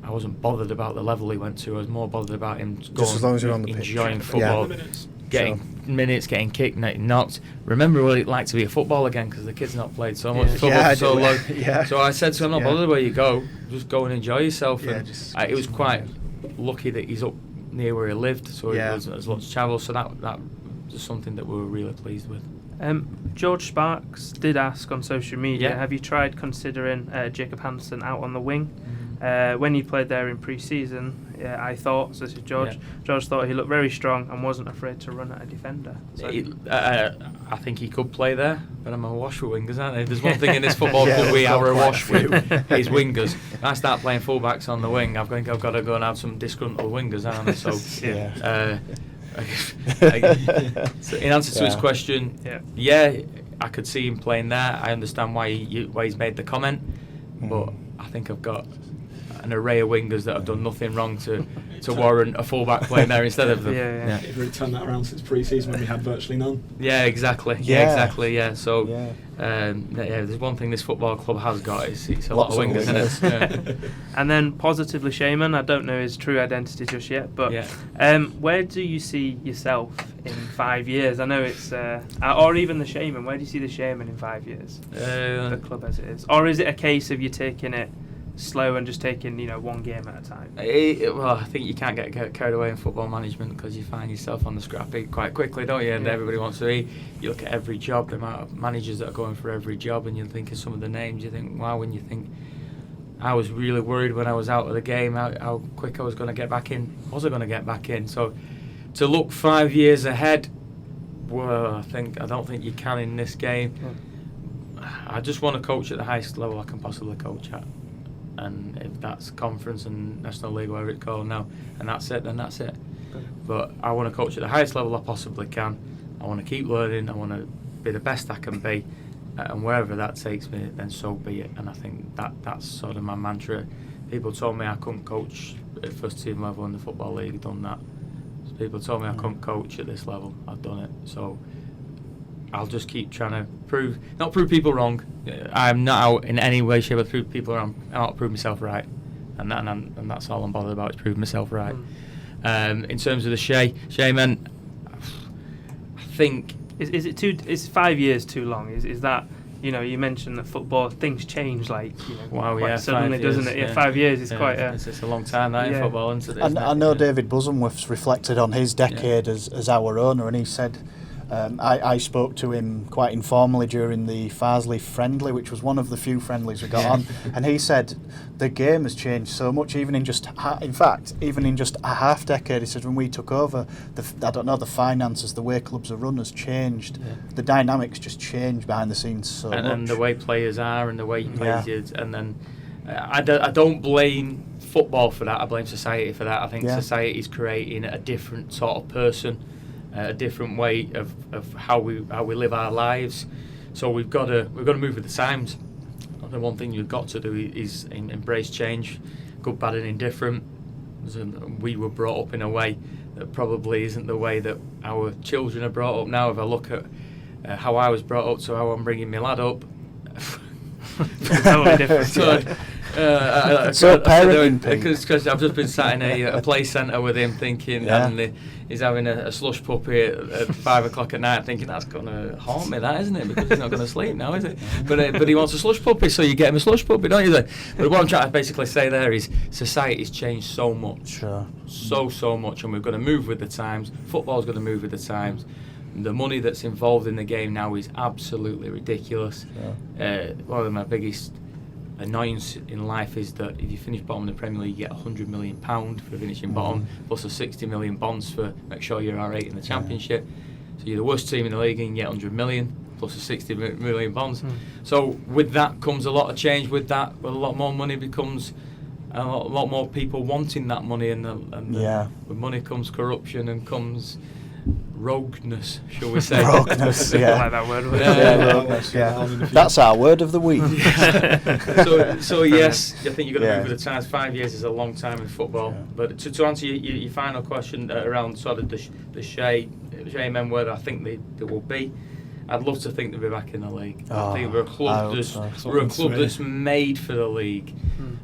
I wasn't bothered about the level he went to. I was more bothered about him going, as long as you're on the pitch. Enjoying football, getting minutes, getting kicked, knocked. Remember what it like to be a football again, because the kid's not played so much football for so long. So I said to him, I'm not bothered where you go. Just go and enjoy yourself. And it was quite lucky that he's up near where he lived, so it was lots of travel, so that was something that we were really pleased with. George Sparks did ask on social media, have you tried considering Jacob Hansen out on the wing? When he played there in pre-season, I thought, so this is George, George thought he looked very strong and wasn't afraid to run at a defender. So I think he could play there, but I'm awash with wingers, aren't I? There's one thing in this football club we are awash with, is wingers. When I start playing fullbacks on the wing, I think I've got to go and have some disgruntled wingers, aren't I? So, so in answer to his question, I could see him playing there. I understand why he's made the comment, but I think I've got an array of wingers that have done nothing wrong to warrant a fullback playing there instead of them. You've really turned that around since pre-season when we had virtually none. Yeah, exactly. So there's one thing this football club has got, it's a lot of wingers, isn't it? And then positively Shaman, I don't know his true identity just yet, but where do you see yourself in 5 years? I know it's or even the Shaman, where do you see the Shaman in 5 years? The club as it is, or is it a case of you taking it slow and just taking one game at a time? Well, I think you can't get carried away in football management, because you find yourself on the scrap heap quite quickly, don't you? And everybody wants to eat. You look at every job, the amount of managers that are going for every job, and you think of some of the names, you think, wow. When you think, I was really worried when I was out of the game how quick I was going to get back in. Was I going to get back in? So to look 5 years ahead, well, I don't think you can in this game. I just want to coach at the highest level I can possibly coach at. And if that's conference and national league, whatever it's called now, and that's it, then that's it. But I want to coach at the highest level I possibly can. I want to keep learning. I want to be the best I can be, and wherever that takes me, then so be it. And I think that's sort of my mantra. People told me I couldn't coach at first team level in the Football League, I've done that. People told me I couldn't coach at this level, I've done it. So I'll just keep trying to not prove people wrong. I'm not out in any way, shape, or prove people wrong. I'm out to prove myself right, and that's all I'm bothered about, is proving myself right. In terms of the Shayman, I think is 5 years too long? Is that, you mentioned that football, things change quite suddenly, doesn't it? Yeah, 5 years is quite it's a long time in football, isn't it? I know David Bosworth's reflected on his decade as our owner, and he said, I spoke to him quite informally during the Farsley friendly, which was one of the few friendlies we got on, and he said the game has changed so much, even in just a half decade. He said when we took over, the finances, the way clubs are run has changed. The dynamics just changed behind the scenes so much. And the way players are, and the way players did, and then I don't blame football for that. I blame society for that. I think society is creating a different sort of person, a different way of how we live our lives. So we've got to move with the times. The one thing you've got to do is embrace change, good, bad, and indifferent. We were brought up in a way that probably isn't the way that our children are brought up now. If I look at how I was brought up to how I'm bringing my lad up, totally different. Because I've just been sat in a play centre with him, thinking, and he's having a slush puppy at 5 o'clock at night, thinking that's going to haunt me, that, isn't it? Because he's not going to sleep now, is it? But he wants a slush puppy, so you get him a slush puppy, don't you? But what I'm trying to basically say there is society's changed so much, so much, and we've got to move with the times. Football's got to move with the times. The money that's involved in the game now is absolutely ridiculous. One of my biggest annoyance in life is that if you finish bottom in the Premier League, you get £100 million for finishing bottom, plus a 60 million bonds for make sure you're alright in the Championship. So you're the worst team in the league and you get 100 million plus a 60 million bonds. So with that comes a lot of change. With that, a lot more money becomes a lot more people wanting that money, and with money comes corruption and comes rogueness, shall we say? Rogueness, I like that word. Rogueness, That's our word of the week. So yes, I think you've got to move with the times. 5 years is a long time in football. But to answer your final question around sort of the Shaymen, where I think they will be, I'd love to think they'll be back in the league. I think we're a club that's made for the league.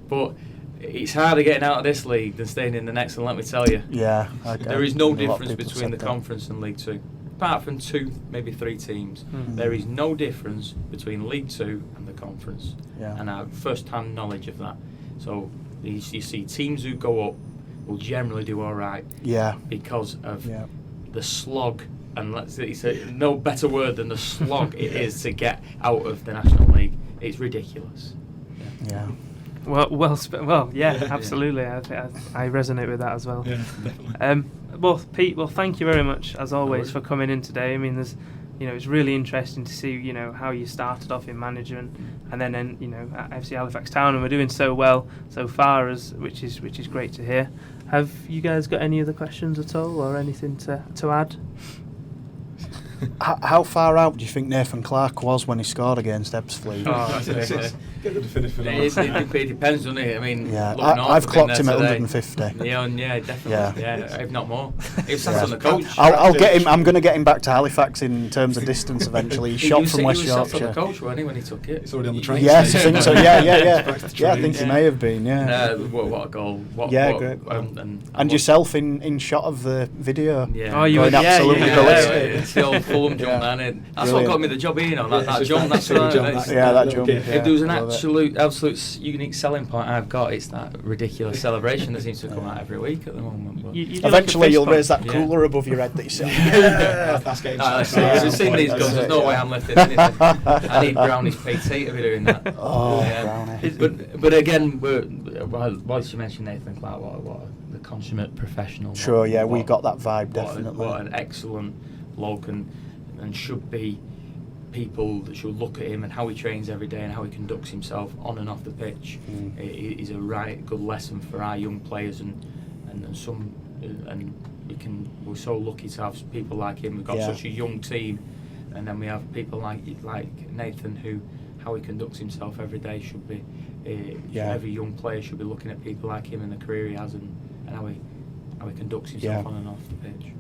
But it's harder getting out of this league than staying in the next, and let me tell you, there is no difference between the Conference and League Two, apart from 2, maybe 3 teams. There is no difference between League Two and the Conference, and I have first-hand knowledge of that. So you see teams who go up will generally do all right, because of the slog, and let's say no better word than the slog it is to get out of the National League. It's ridiculous. Well, absolutely. I resonate with that as well. Yeah, definitely. Well, Pete, thank you very much as always for coming in today. I mean, there's, it's really interesting to see, how you started off in management, and then at FC Halifax Town, and we're doing so well so far, which is great to hear. Have you guys got any other questions at all, or anything to add? How far out do you think Nathan Clark was when he scored against Ebbsfleet? It depends, doesn't it? I mean, I've clocked him at 150. Definitely. If not more. He sat on the coach. I'll get him. I'm going to get him back to Halifax in terms of distance eventually. He shot from West Yorkshire. He was on the coach, wasn't he, when he took it? It's already on the train. Yes, I think so. Yeah, I think he may have been. What a goal! Great. And yourself in shot of the video. Yeah. Oh, you were absolutely ballistic. It's the old Fulham jump, man. That's what got me the job here. That jump. That's that jump. If there was an absolute unique selling point I've got, it's that ridiculous celebration that seems to come out every week at the moment. But eventually, you'll raise that cooler above your head that you say. That's getting I've seen these guns. There's no way I'm lifting anything. I need Brownie's PT to be doing that. Brownie. But again, whilst you mentioned Nathan Clark, what the consummate professional. Sure, we got that vibe definitely. What an excellent bloke, and should be people that should look at him and how he trains every day and how he conducts himself on and off the pitch. It is a right good lesson for our young players, and we're so lucky to have people like him. We've got such a young team, and then we have people like Nathan, who how he conducts himself every day should be. Every young player should be looking at people like him and the career he has, and how he conducts himself on and off the pitch.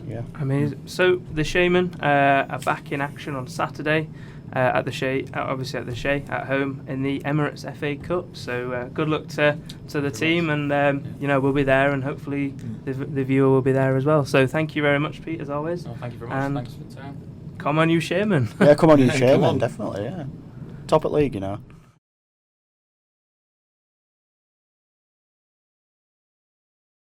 Yeah. Amazing. So the Shaymen are back in action on Saturday at the Shay, obviously at the Shay at home in the Emirates FA Cup. So good luck to the team, and we'll be there, and hopefully the viewer will be there as well. So thank you very much, Pete, as always. No, thank you very much. And thanks for the time. come on, you Shaymen. Yeah, come on, you Come Shayman, on. definitely. Yeah, top at league, you know.